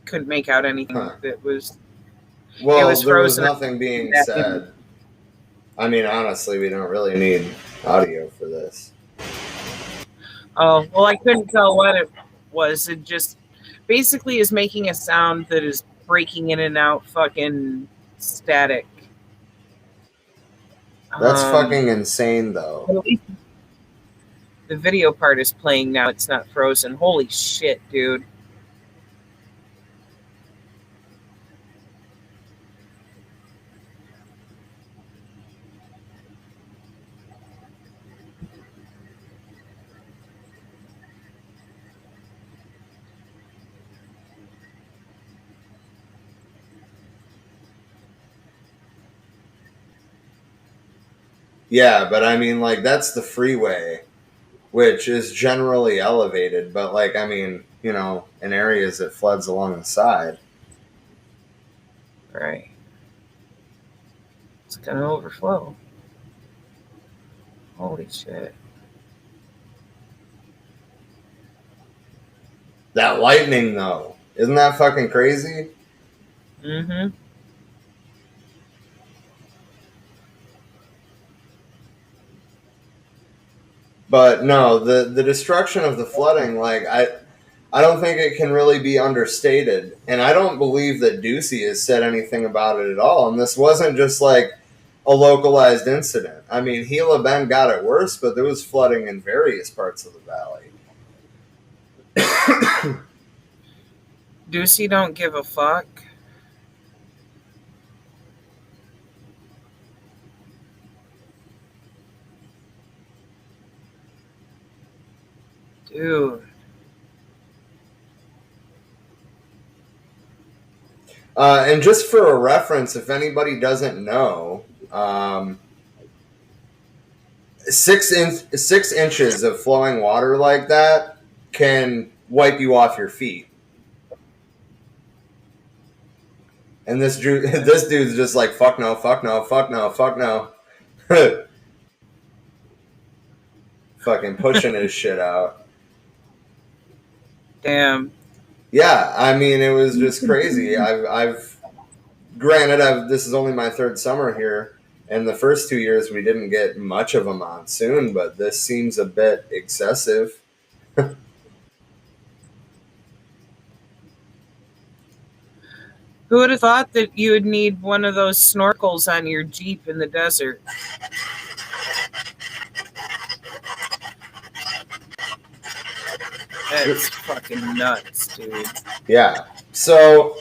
couldn't make out anything. It was. Well, it was there was frozen. nothing being said. I mean, honestly, we don't really need audio for this. Oh, well, I couldn't tell what it was. It just basically is making a sound that is breaking in and out, fucking static. That's fucking insane, though. the video part is playing now. It's not frozen. Holy shit, dude. Yeah, but I mean, like, that's the freeway, which is generally elevated, but, like, I mean, you know, in areas it floods along the side. Right. It's going to overflow. Holy shit. That lightning, though, isn't that fucking crazy? Mm-hmm. But no, the destruction of the flooding, like, I don't think it can really be understated. And I don't believe that Ducey has said anything about it at all. And this wasn't just like a localized incident. I mean, Gila Bend got it worse, but there was flooding in various parts of the valley. Ducey don't give a fuck. Dude. And just for a reference, if anybody doesn't know, 6 inches of flowing water like that can wipe you off your feet. And this dude's just like, fuck no, fuck no, fuck no, fuck no. Fucking pushing his shit out. Damn. Yeah, I mean, it was just crazy. Granted, this is only my third summer here, and the first 2 years we didn't get much of a monsoon, but this seems a bit excessive. Who would have thought that you would need one of those snorkels on your Jeep in the desert? That's fucking nuts, dude. Yeah. So,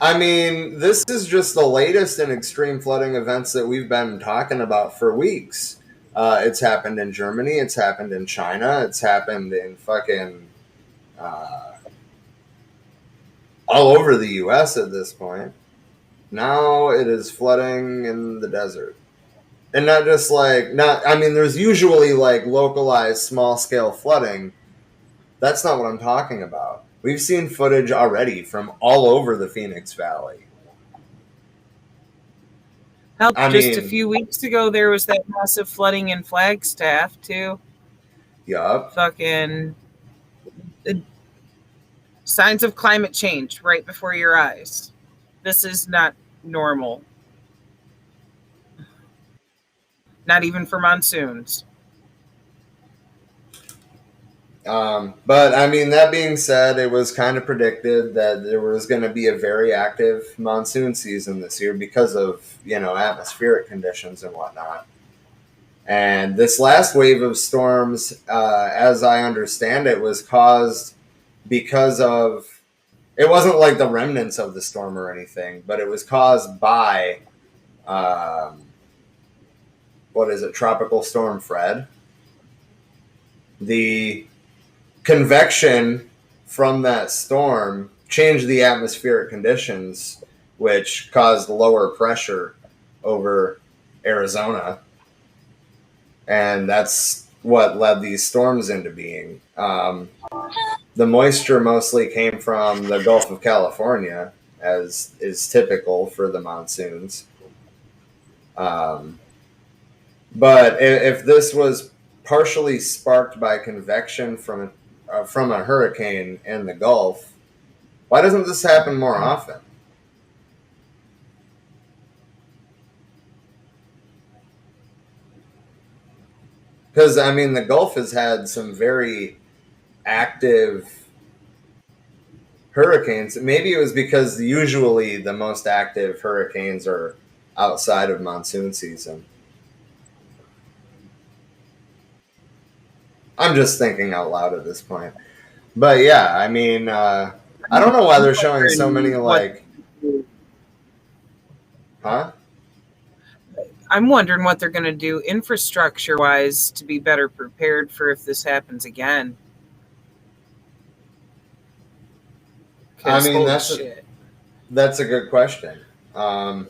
I mean, this is just the latest in extreme flooding events that we've been talking about for weeks. It's happened in Germany. It's happened in China. It's happened in fucking all over the U.S. at this point. Now it is flooding in the desert. And not just like, there's usually like localized small scale flooding. That's not what I'm talking about. We've seen footage already from all over the Phoenix Valley. Hell, a few weeks ago, there was that massive flooding in Flagstaff, too. Yup. Fucking signs of climate change right before your eyes. This is not normal. Not even for monsoons. But I mean, that being said, it was kind of predicted that there was going to be a very active monsoon season this year because of, atmospheric conditions and whatnot. And this last wave of storms, as I understand it, was caused because of, it wasn't like the remnants of the storm or anything, but it was caused by, Tropical Storm Fred. The convection from that storm changed the atmospheric conditions, which caused lower pressure over Arizona. And that's what led these storms into being. The moisture mostly came from the Gulf of California, as is typical for the monsoons. But if this was partially sparked by convection from a hurricane in the Gulf, why doesn't this happen more often? Because, the Gulf has had some very active hurricanes. Maybe it was because usually the most active hurricanes are outside of monsoon season. I'm just thinking out loud at this point. But yeah, I mean, I don't know why they're showing so many like, huh? I'm wondering what they're going to do infrastructure wise to be better prepared for if this happens again. I mean, that's a good question. I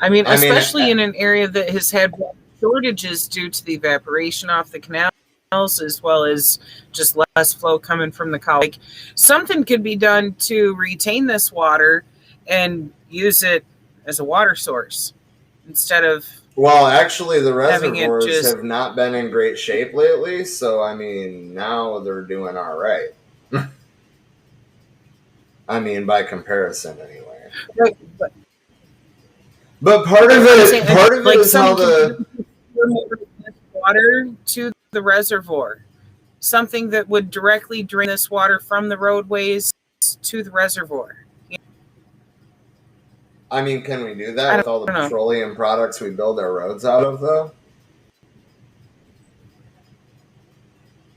mean, especially in an area that has had shortages due to the evaporation off the canals, as well as just less flow coming from the Colorado. Like, something could be done to retain this water and use it as a water source instead of. Well, actually, the reservoirs have not been in great shape lately, so I mean, now they're doing all right. I mean, by comparison, anyway. Right, but part of it is how the water to the reservoir, something that would directly drain this water from the roadways to the reservoir. I mean, can we do that with all the petroleum products we build our roads out of, though?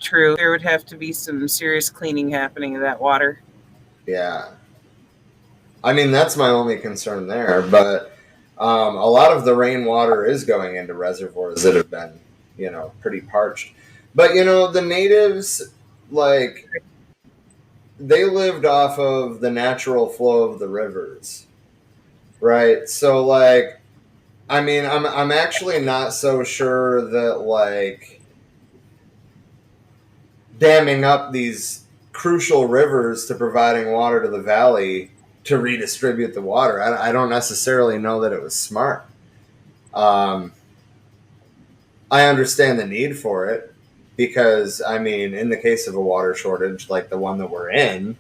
True. There would have to be some serious cleaning happening of that water. Yeah. I mean, that's my only concern there. But a lot of the rainwater is going into reservoirs that have been, pretty parched. But, the natives, like, they lived off of the natural flow of the rivers. Right. So, like, I mean, I'm actually not so sure that, like, damming up these crucial rivers to providing water to the valley to redistribute the water, I don't necessarily know that it was smart. I understand the need for it because, I mean, in the case of a water shortage like the one that we're in,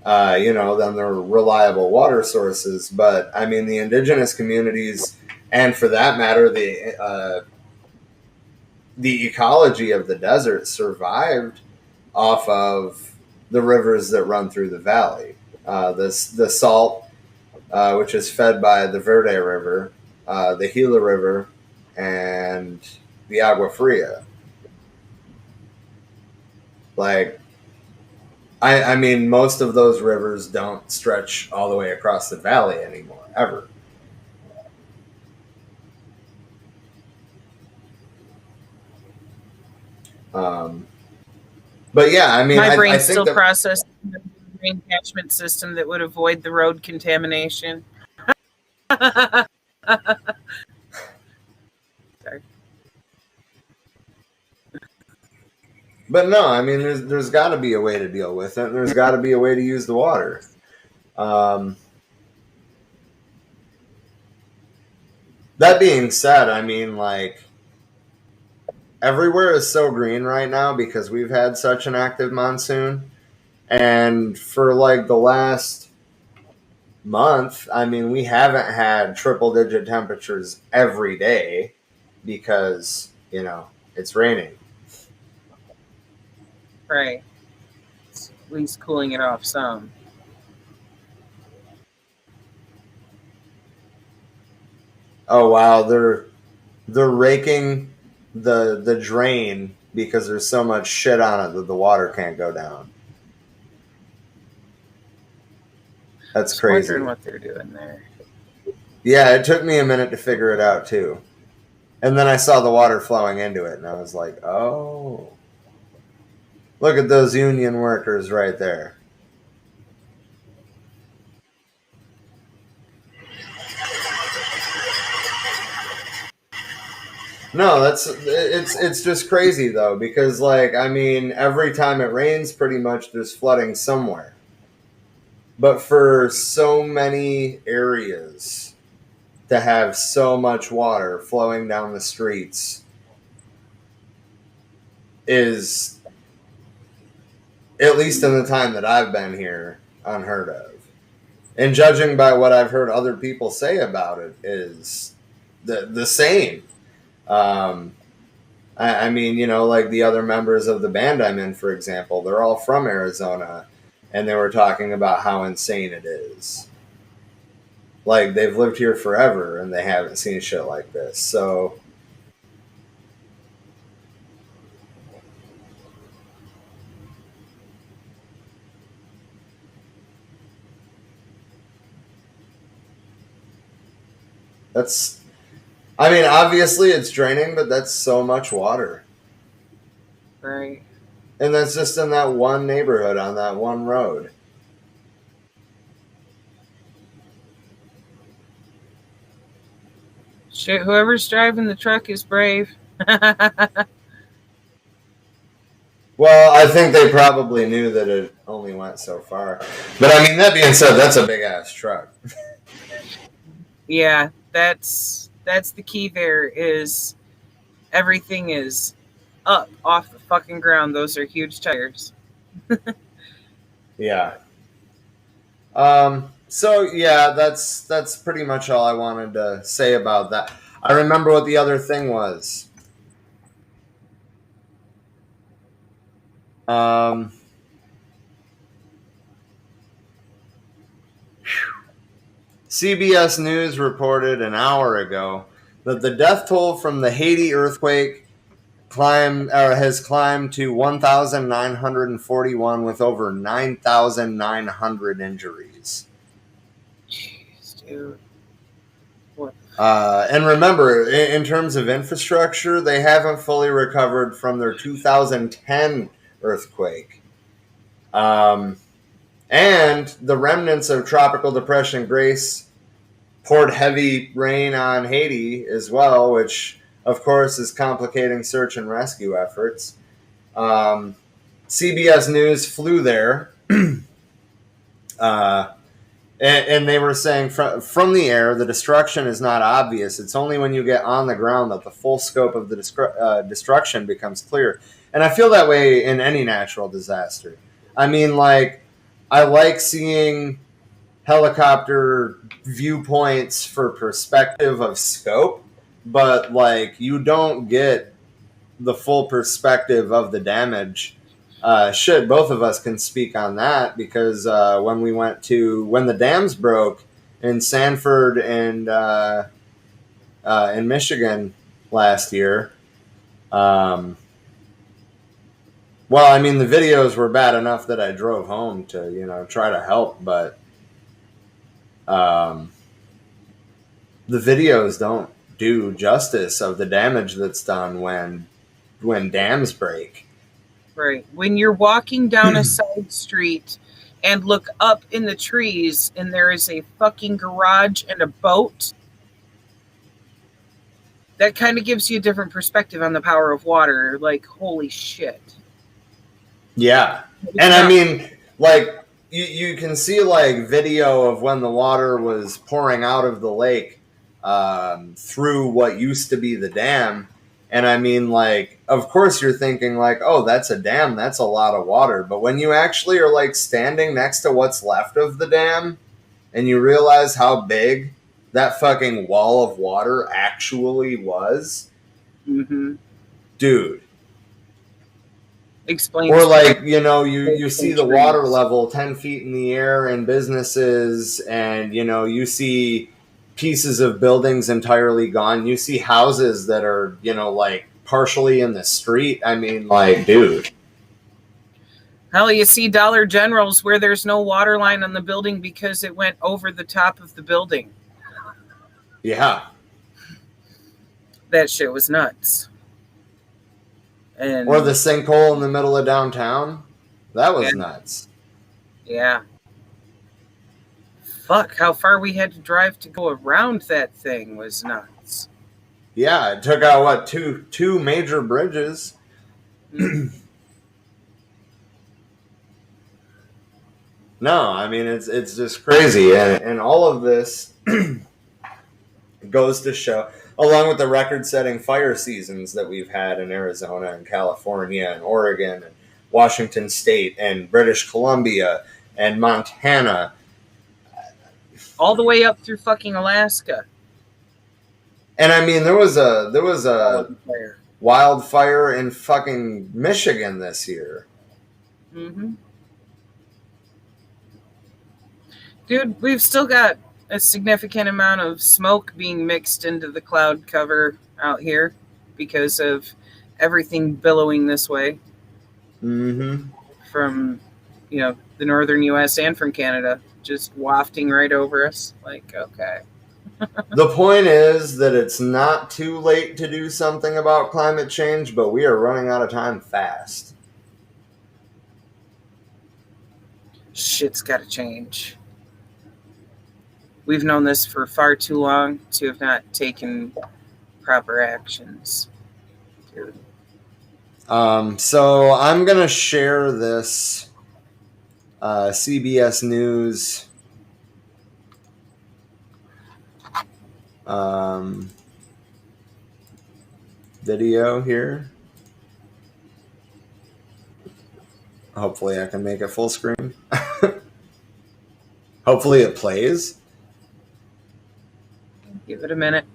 then they're reliable water sources. But I mean, the indigenous communities, and for that matter, the ecology of the desert survived off of the rivers that run through the valley. The Salt, which is fed by the Verde River, the Gila River, and the Agua Fria. Like, I mean, most of those rivers don't stretch all the way across the valley anymore, ever. But yeah, I mean, my brain's I think still processing the rain catchment system that would avoid the road contamination. Sorry. But no, I mean, there's got to be a way to deal with it. There's got to be a way to use the water. That being said, I mean, like, everywhere is so green right now because we've had such an active monsoon. And for like the last month, I mean, we haven't had triple-digit temperatures every day because, it's raining. Right. It's at least cooling it off some. Oh wow, they're raking the drain because there's so much shit on it that the water can't go down. That's crazy. Wondering what they're doing there. Yeah, it took me a minute to figure it out too. And then I saw the water flowing into it and I was like, oh. Look at those union workers right there. No, it's just crazy though, because like, I mean, every time it rains pretty much there's flooding somewhere. But for so many areas to have so much water flowing down the streets is, at least in the time that I've been here, unheard of. And judging by what I've heard other people say about it is the same. I mean, like the other members of the band I'm in, for example, they're all from Arizona, and they were talking about how insane it is. Like, they've lived here forever, and they haven't seen shit like this. So, That's, I mean, obviously it's draining, but that's so much water. Right. And that's just in that one neighborhood on that one road. Shit, whoever's driving the truck is brave. Well, I think they probably knew that it only went so far. But I mean, that being said, that's a big ass truck. Yeah, that's the key there is everything is up off the fucking ground. Those are huge tires. Yeah. So yeah, that's pretty much all I wanted to say about that. I remember what the other thing was. CBS News reported an hour ago that the death toll from the Haiti earthquake has climbed to 1,941 with over 9,900 injuries. Jeez, dude. What? And remember, in terms of infrastructure, they haven't fully recovered from their 2010 earthquake. And the remnants of Tropical Depression Grace poured heavy rain on Haiti as well, which, of course, is complicating search and rescue efforts. CBS News flew there, and they were saying from the air, the destruction is not obvious. It's only when you get on the ground that the full scope of the destruction becomes clear. And I feel that way in any natural disaster. I mean, like, I like seeing helicopter viewpoints for perspective of scope, but like you don't get the full perspective of the damage. Both of us can speak on that because when the dams broke in Sanford and in Michigan last year, well, I mean, the videos were bad enough that I drove home to, try to help, but the videos don't do justice of the damage that's done when dams break. Right. When you're walking down a side street and look up in the trees and there is a fucking garage and a boat, that kind of gives you a different perspective on the power of water. Like, holy shit. Yeah. And I mean, like, you can see, like, video of when the water was pouring out of the lake through what used to be the dam. And I mean, like, of course you're thinking, like, oh, that's a dam. That's a lot of water. But when you actually are, like, standing next to what's left of the dam and you realize how big that fucking wall of water actually was, dude. Explains. Or like, you see the water level 10 feet in the air in businesses and, you see pieces of buildings entirely gone. You see houses that are, like partially in the street. I mean, like, dude. Hell, you see Dollar Generals where there's no water line on the building because it went over the top of the building. Yeah. That shit was nuts. Or the sinkhole in the middle of downtown. That was nuts. Yeah. Fuck, how far we had to drive to go around that thing was nuts. Yeah, it took out, two major bridges. No, I mean, it's just crazy. And all of this goes to show, along with the record-setting fire seasons that we've had in Arizona and California and Oregon and Washington State and British Columbia and Montana. All the way up through fucking Alaska. And I mean, there was a wildfire in fucking Michigan this year. Dude, we've still got a significant amount of smoke being mixed into the cloud cover out here because of everything billowing this way. From, the northern U.S. and from Canada, just wafting right over us. Like, okay. The point is that it's not too late to do something about climate change, but we are running out of time fast. Shit's got to change. We've known this for far too long to have not taken proper actions. Dude. So I'm going to share this CBS News video here. Hopefully I can make it full screen. Hopefully it plays. Give it a minute.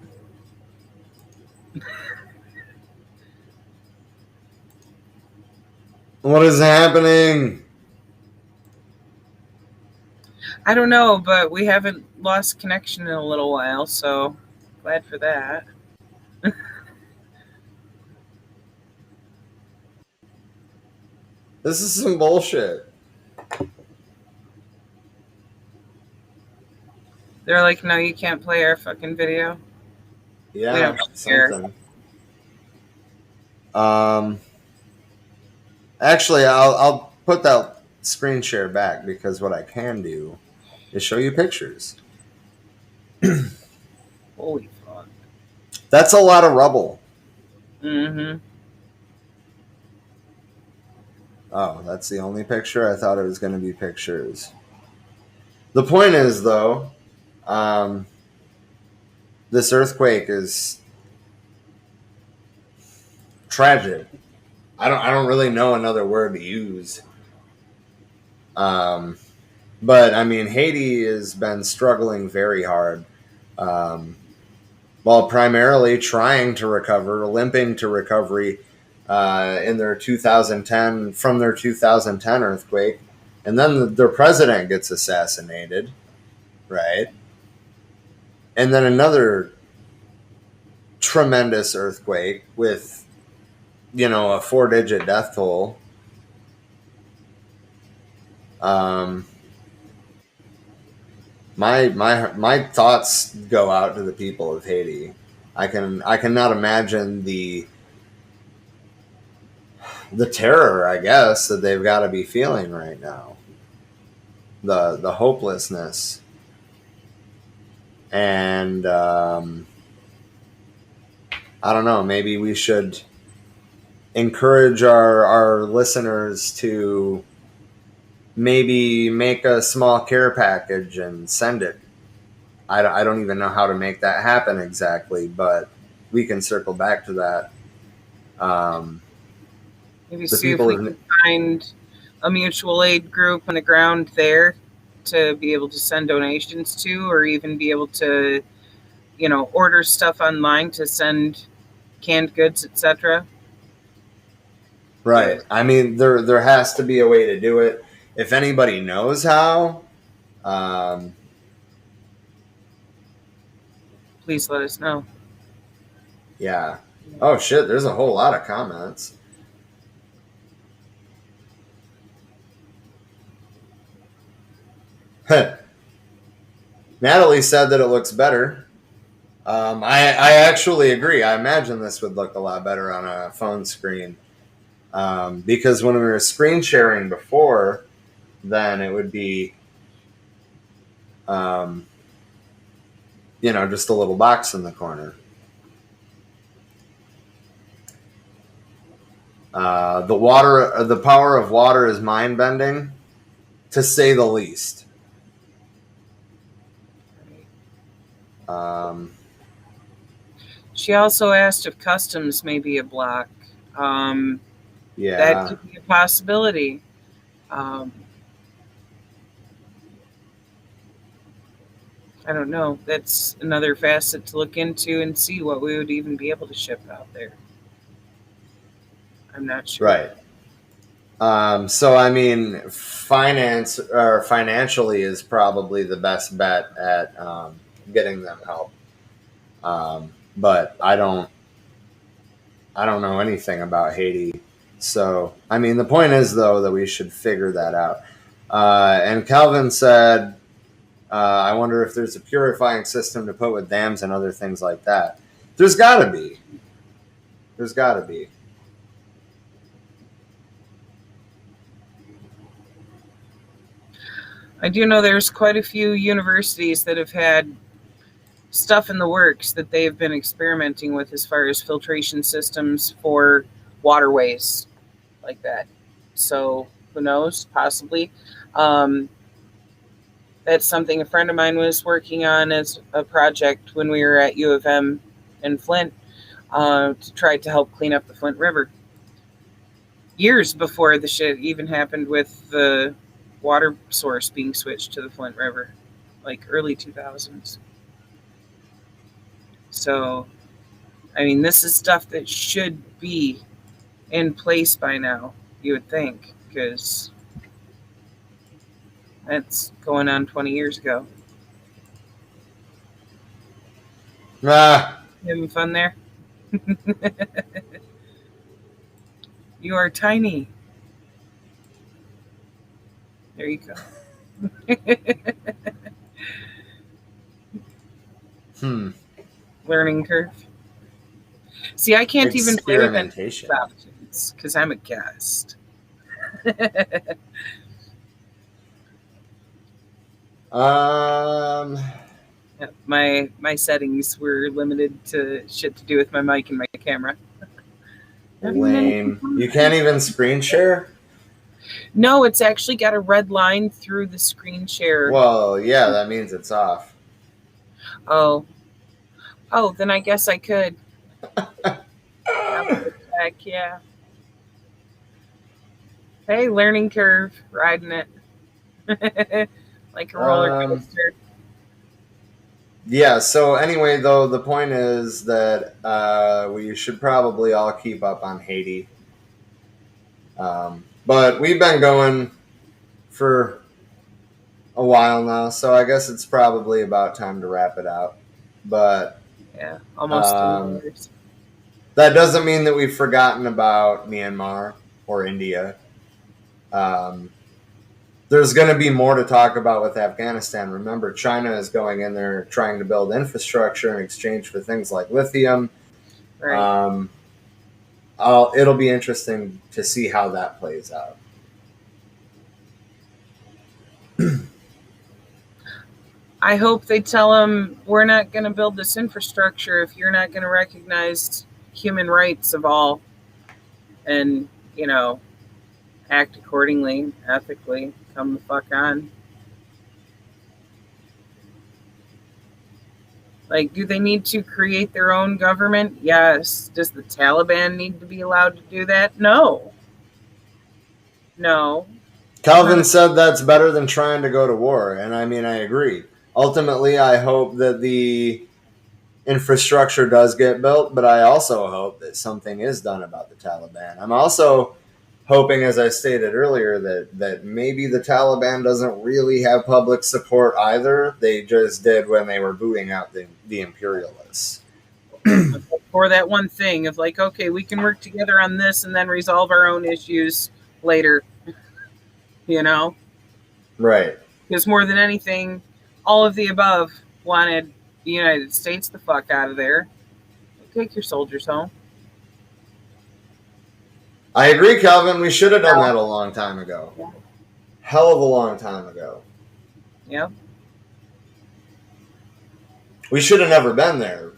What is happening? I don't know, but we haven't lost connection in a little while, so glad for that. This is some bullshit. They're like, no, you can't play our fucking video. Yeah, we don't care. something. Actually, I'll put that screen share back because what I can do is show you pictures. Holy fuck. That's a lot of rubble. Mm-hmm. Oh, that's the only picture? I thought it was going to be pictures. The point is, though, this earthquake is tragic. I don't really know another word to use. But I mean, Haiti has been struggling very hard, while primarily trying to recover, limping to recovery in their 2010 earthquake, and then their president gets assassinated, right? And then another tremendous earthquake with, a 4-digit death toll. My thoughts go out to the people of Haiti. I cannot imagine the terror, I guess, that they've got to be feeling right now. The hopelessness. And I don't know, maybe we should encourage our listeners to maybe make a small care package and send it. I don't even know how to make that happen exactly, but we can circle back to that. Maybe see if we can find a mutual aid group on the ground there to be able to send donations to, or even be able to, order stuff online to send canned goods, etc. Right. I mean, there has to be a way to do it. If anybody knows how, please let us know. Yeah. Oh shit, there's a whole lot of comments. Natalie said that it looks better. I actually agree. I imagine this would look a lot better on a phone screen. Because when we were screen sharing before, then it would be, just a little box in the corner. The power of water is mind-bending, to say the least. She also asked if customs may be a block. Yeah, that could be a possibility. I don't know. That's another facet to look into and see what we would even be able to ship out there. I'm not sure. Right. So I mean, financially is probably the best bet at getting them help. But I don't know anything about Haiti. So I mean, the point is though that we should figure that out. And Calvin said, I wonder if there's a purifying system to put with dams and other things like that. There's got to be. There's got to be. I do know there's quite a few universities that have had stuff in the works that they have been experimenting with as far as filtration systems for waterways like that. So who knows? Possibly. That's something a friend of mine was working on as a project when we were at U of M in Flint to try to help clean up the Flint River. Years before the shit even happened with the water source being switched to the Flint River, like early 2000s. So, I mean, this is stuff that should be in place by now, you would think, because that's going on 20 years ago. Ah. Having fun there? You are tiny. There you go. Learning curve. See, I can't even play with any options because I'm a guest. My settings were limited to shit to do with my mic and my camera. Lame. You can't even screen share? No, it's actually got a red line through the screen share. Well, yeah, that means it's off. Oh, then I guess I could. Heck yeah. Hey, learning curve, riding it like a roller coaster. Yeah, so anyway, though, the point is that we should probably all keep up on Haiti. But we've been going for a while now, so I guess it's probably about time to wrap it out. But yeah, almost 3 hours. That doesn't mean that we've forgotten about Myanmar or India. There's going to be more to talk about with Afghanistan. Remember, China is going in there trying to build infrastructure in exchange for things like lithium. Right. It'll be interesting to see how that plays out. I hope they tell them we're not going to build this infrastructure if you're not going to recognize human rights of all and, act accordingly, ethically. Come the fuck on. Like, do they need to create their own government? Yes. Does the Taliban need to be allowed to do that? No. Calvin said that's better than trying to go to war, and I mean, I agree. Ultimately, I hope that the infrastructure does get built, but I also hope that something is done about the Taliban. I'm also hoping, as I stated earlier, that maybe the Taliban doesn't really have public support either. They just did when they were booting out the imperialists. For that one thing of like, okay, we can work together on this and then resolve our own issues later. Right. Because more than anything, all of the above wanted the United States the fuck out of there. Take your soldiers home. I agree, Calvin. We should have done that a long time ago. Yeah. Hell of a long time ago. Yep. We should have never been there.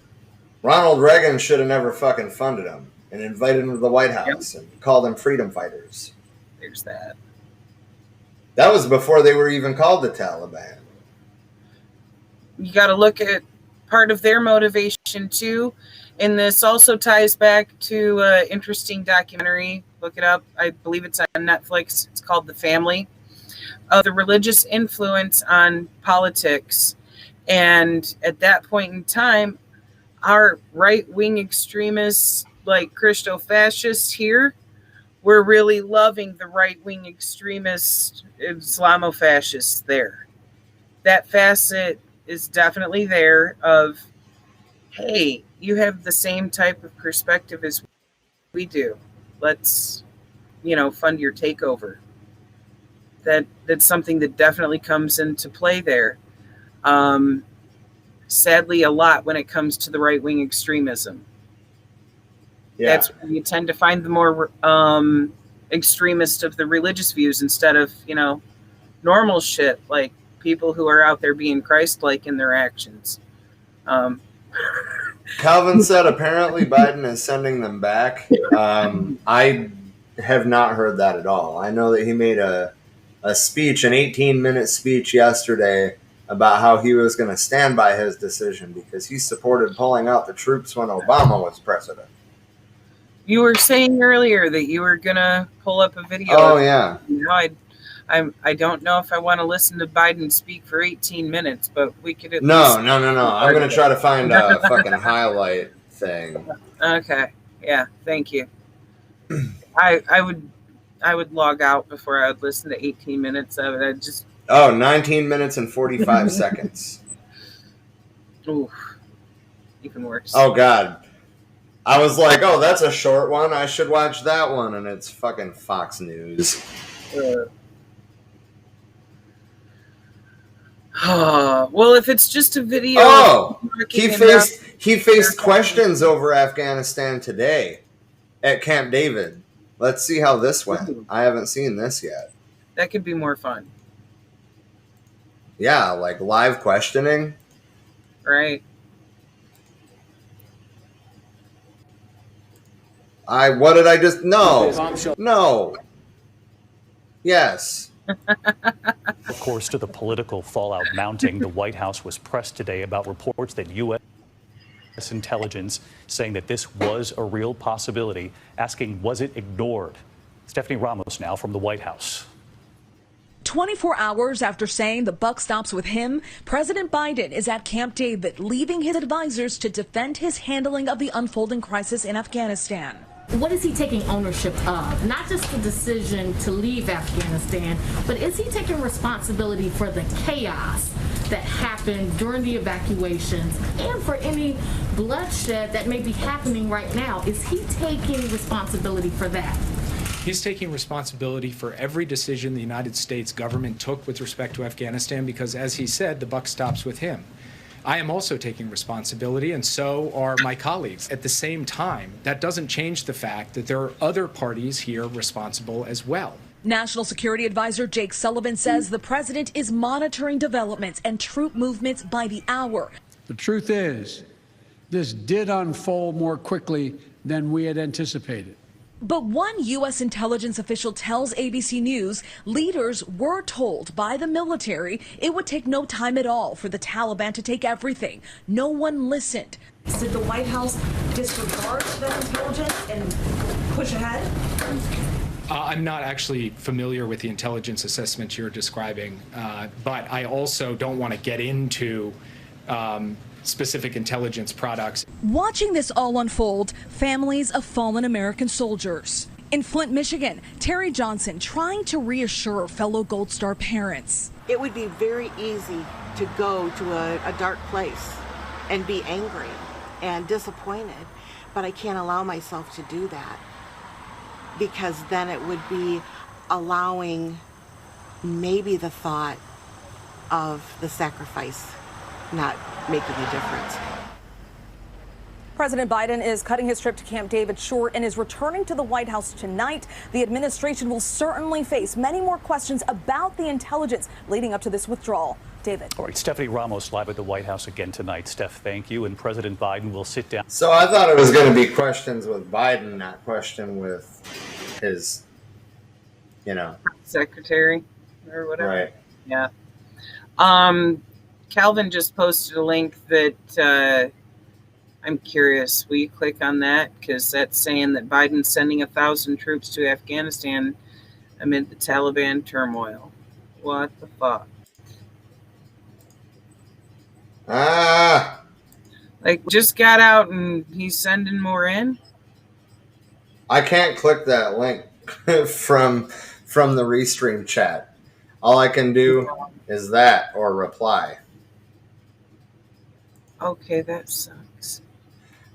Ronald Reagan should have never fucking funded them and invited them to the White House and called them freedom fighters. There's that. That was before they were even called the Taliban. You got to look at part of their motivation too. And this also ties back to an interesting documentary. Look it up. I believe it's on Netflix. It's called The Family. The religious influence on politics. And at that point in time, our right-wing extremists, like Christo-fascists here, were really loving the right-wing extremist Islamofascists there. That facet is definitely there of, hey, you have the same type of perspective as we do. Let's, fund your takeover. That's something that definitely comes into play there. Sadly, a lot when it comes to the right-wing extremism. Yeah. That's where you tend to find the more extremist of the religious views instead of, normal shit, like people who are out there being Christ-like in their actions. Calvin said apparently Biden is sending them back. I have not heard that at all. I know that he made a speech, an 18-minute speech yesterday about how he was going to stand by his decision because he supported pulling out the troops when Obama was president. You were saying earlier that you were going to pull up a video. Oh, yeah. I don't know if I want to listen to Biden speak for 18 minutes, but we could at least... No. I'm going to try to find a fucking highlight thing. Okay. Yeah, thank you. I would log out before I would listen to 18 minutes of it. I just... 19 minutes and 45 seconds. Ooh, even worse. Oh, God. I was like, oh, that's a short one. I should watch that one. And it's fucking Fox News. Well, if it's just a video... Oh! He faced questions over Afghanistan today at Camp David. Let's see how this went. I haven't seen this yet. That could be more fun. Yeah, like live questioning. Right. What did I just... No. Yes. Of course, to the political fallout mounting, the White House was pressed today about reports that U.S. intelligence saying that this was a real possibility, asking, was it ignored? Stephanie Ramos now from the White House. 24 hours after saying the buck stops with him, President Biden is at Camp David, leaving his advisors to defend his handling of the unfolding crisis in Afghanistan. What is he taking ownership of? Not just the decision to leave Afghanistan, but is he taking responsibility for the chaos that happened during the evacuations and for any bloodshed that may be happening right now? Is he taking responsibility for that? He's taking responsibility for every decision the United States government took with respect to Afghanistan because, as he said, the buck stops with him. I am also taking responsibility, and so are my colleagues. At the same time, that doesn't change the fact that there are other parties here responsible as well. National Security Advisor Jake Sullivan says the president is monitoring developments and troop movements by the hour. The truth is, this did unfold more quickly than we had anticipated. But one U.S. intelligence official tells ABC News leaders were told by the military it would take no time at all for the Taliban to take everything. No one listened. Did the White House disregard that intelligence and push ahead? I'm not actually familiar with the intelligence assessment you're describing, but I also don't want to get into specific intelligence products. Watching this all unfold, families of fallen American soldiers. In Flint, Michigan, Terry Johnson trying to reassure fellow Gold Star parents. It would be very easy to go to a dark place and be angry and disappointed, but I can't allow myself to do that because then it would be allowing maybe the thought of the sacrifice not making a difference. President Biden is cutting his trip to Camp David short and is returning to the White House tonight. The administration will certainly face many more questions about the intelligence leading up to this withdrawal. David. All right, Stephanie Ramos live at the White House again tonight. Steph, thank you. And President Biden will sit down. So I thought it was going to be questions with Biden, not question with his, secretary or whatever. Right. Yeah. Calvin just posted a link that I'm curious. Will you click on that? Because that's saying that Biden's sending 1,000 troops to Afghanistan amid the Taliban turmoil. What the fuck? Like, just got out and he's sending more in? I can't click that link from the Restream chat. All I can do is that or reply. Okay, that sucks.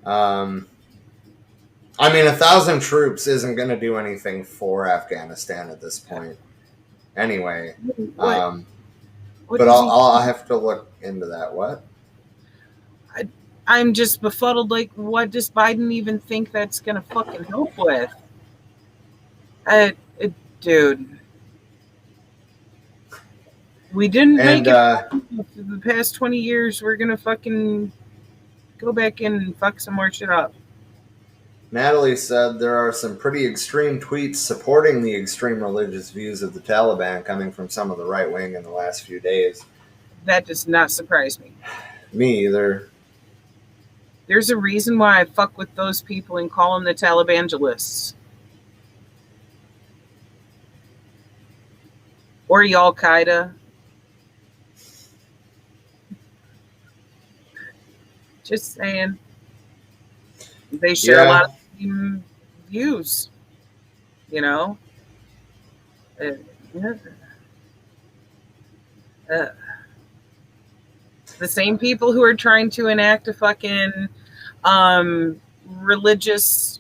I mean, 1,000 troops isn't going to do anything for Afghanistan at this point. Anyway. What But I'll have to look into that. What? I'm just befuddled. Like, what does Biden even think that's going to fucking help with? Dude. We didn't make it for the past 20 years. We're going to fucking go back in and fuck some more shit up. Natalie said there are some pretty extreme tweets supporting the extreme religious views of the Taliban coming from some of the right wing in the last few days. That does not surprise me. Me either. There's a reason why I fuck with those people and call them the Talibangelists. Or Al Qaeda. Just saying. They share a lot of same views. You know? The same people who are trying to enact a fucking religious,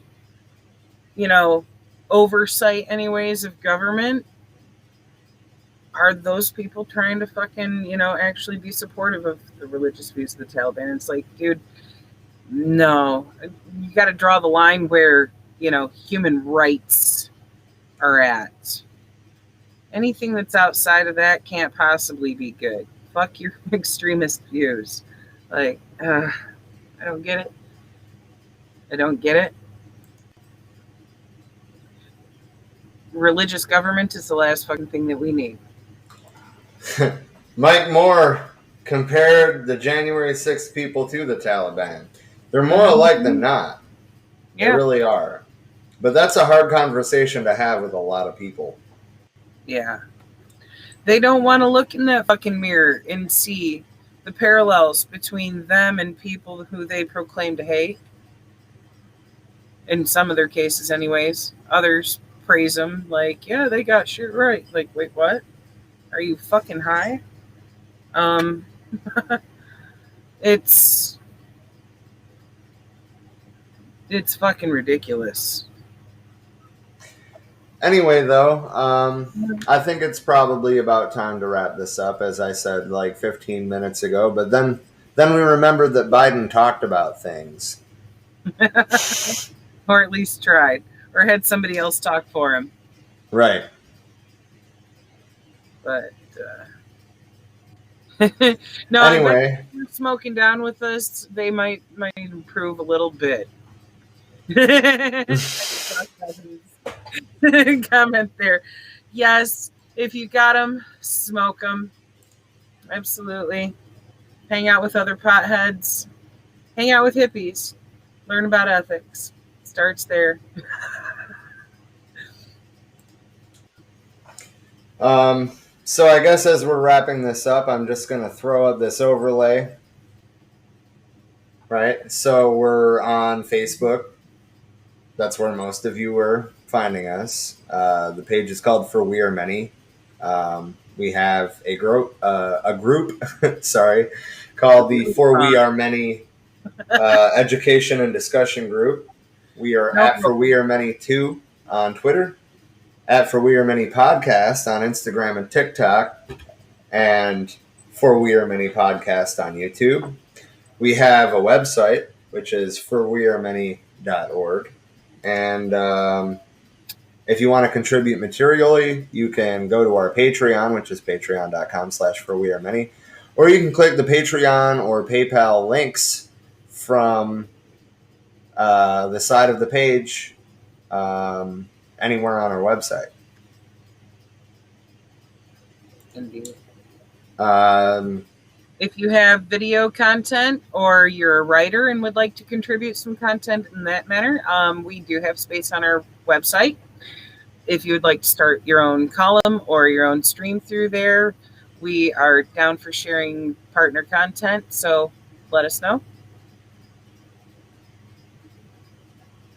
oversight anyways of government are those people trying to fucking, actually be supportive of the religious views of the Taliban. It's like, dude, no. You got to draw the line where, human rights are at. Anything that's outside of that can't possibly be good. Fuck your extremist views. Like, I don't get it. I don't get it. Religious government is the last fucking thing that we need. Mike Moore compared the January 6th people to the Taliban. They're more alike than not. Yeah. They really are. But that's a hard conversation to have with a lot of people. Yeah. They don't want to look in that fucking mirror and see the parallels between them and people who they proclaim to hate. In some of their cases, anyways. Others praise them like, yeah, they got shit right. Like, wait, what? Are you fucking high? It's fucking ridiculous. Anyway, though, I think it's probably about time to wrap this up, as I said like 15 minutes ago. But then we remembered that Biden talked about things. Or at least tried. Or had somebody else talk for him. Right. But, no, anyway, if they're smoking down with us, they might improve a little bit. Comment there. Yes, if you got them, smoke them. Absolutely. Hang out with other potheads. Hang out with hippies. Learn about ethics. Starts there. So I guess as we're wrapping this up, I'm just going to throw up this overlay. Right? So we're on Facebook. That's where most of you were finding us. The page is called For We Are Many. We have a group, sorry, called the For We Are Many Education and Discussion Group. We are at For We Are Many 2 on Twitter, at For We Are Many Podcast on Instagram and TikTok, and For We Are Many Podcast on YouTube. We have a website, which is forwearemany.org. And if you want to contribute materially, you can go to our Patreon, which is patreon.com/forwearemany. Or you can click the Patreon or PayPal links from the side of the page anywhere on our website. Indeed. If you have video content or you're a writer and would like to contribute some content in that manner, we do have space on our website. If you would like to start your own column or your own stream through there, we are down for sharing partner content, so let us know.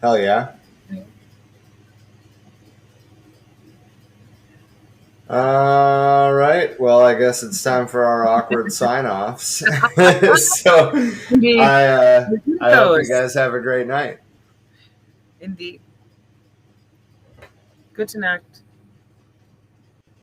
Hell yeah. All right. Well, I guess it's time for our awkward sign-offs. So I hope you guys have a great night. Indeed. Good to connect.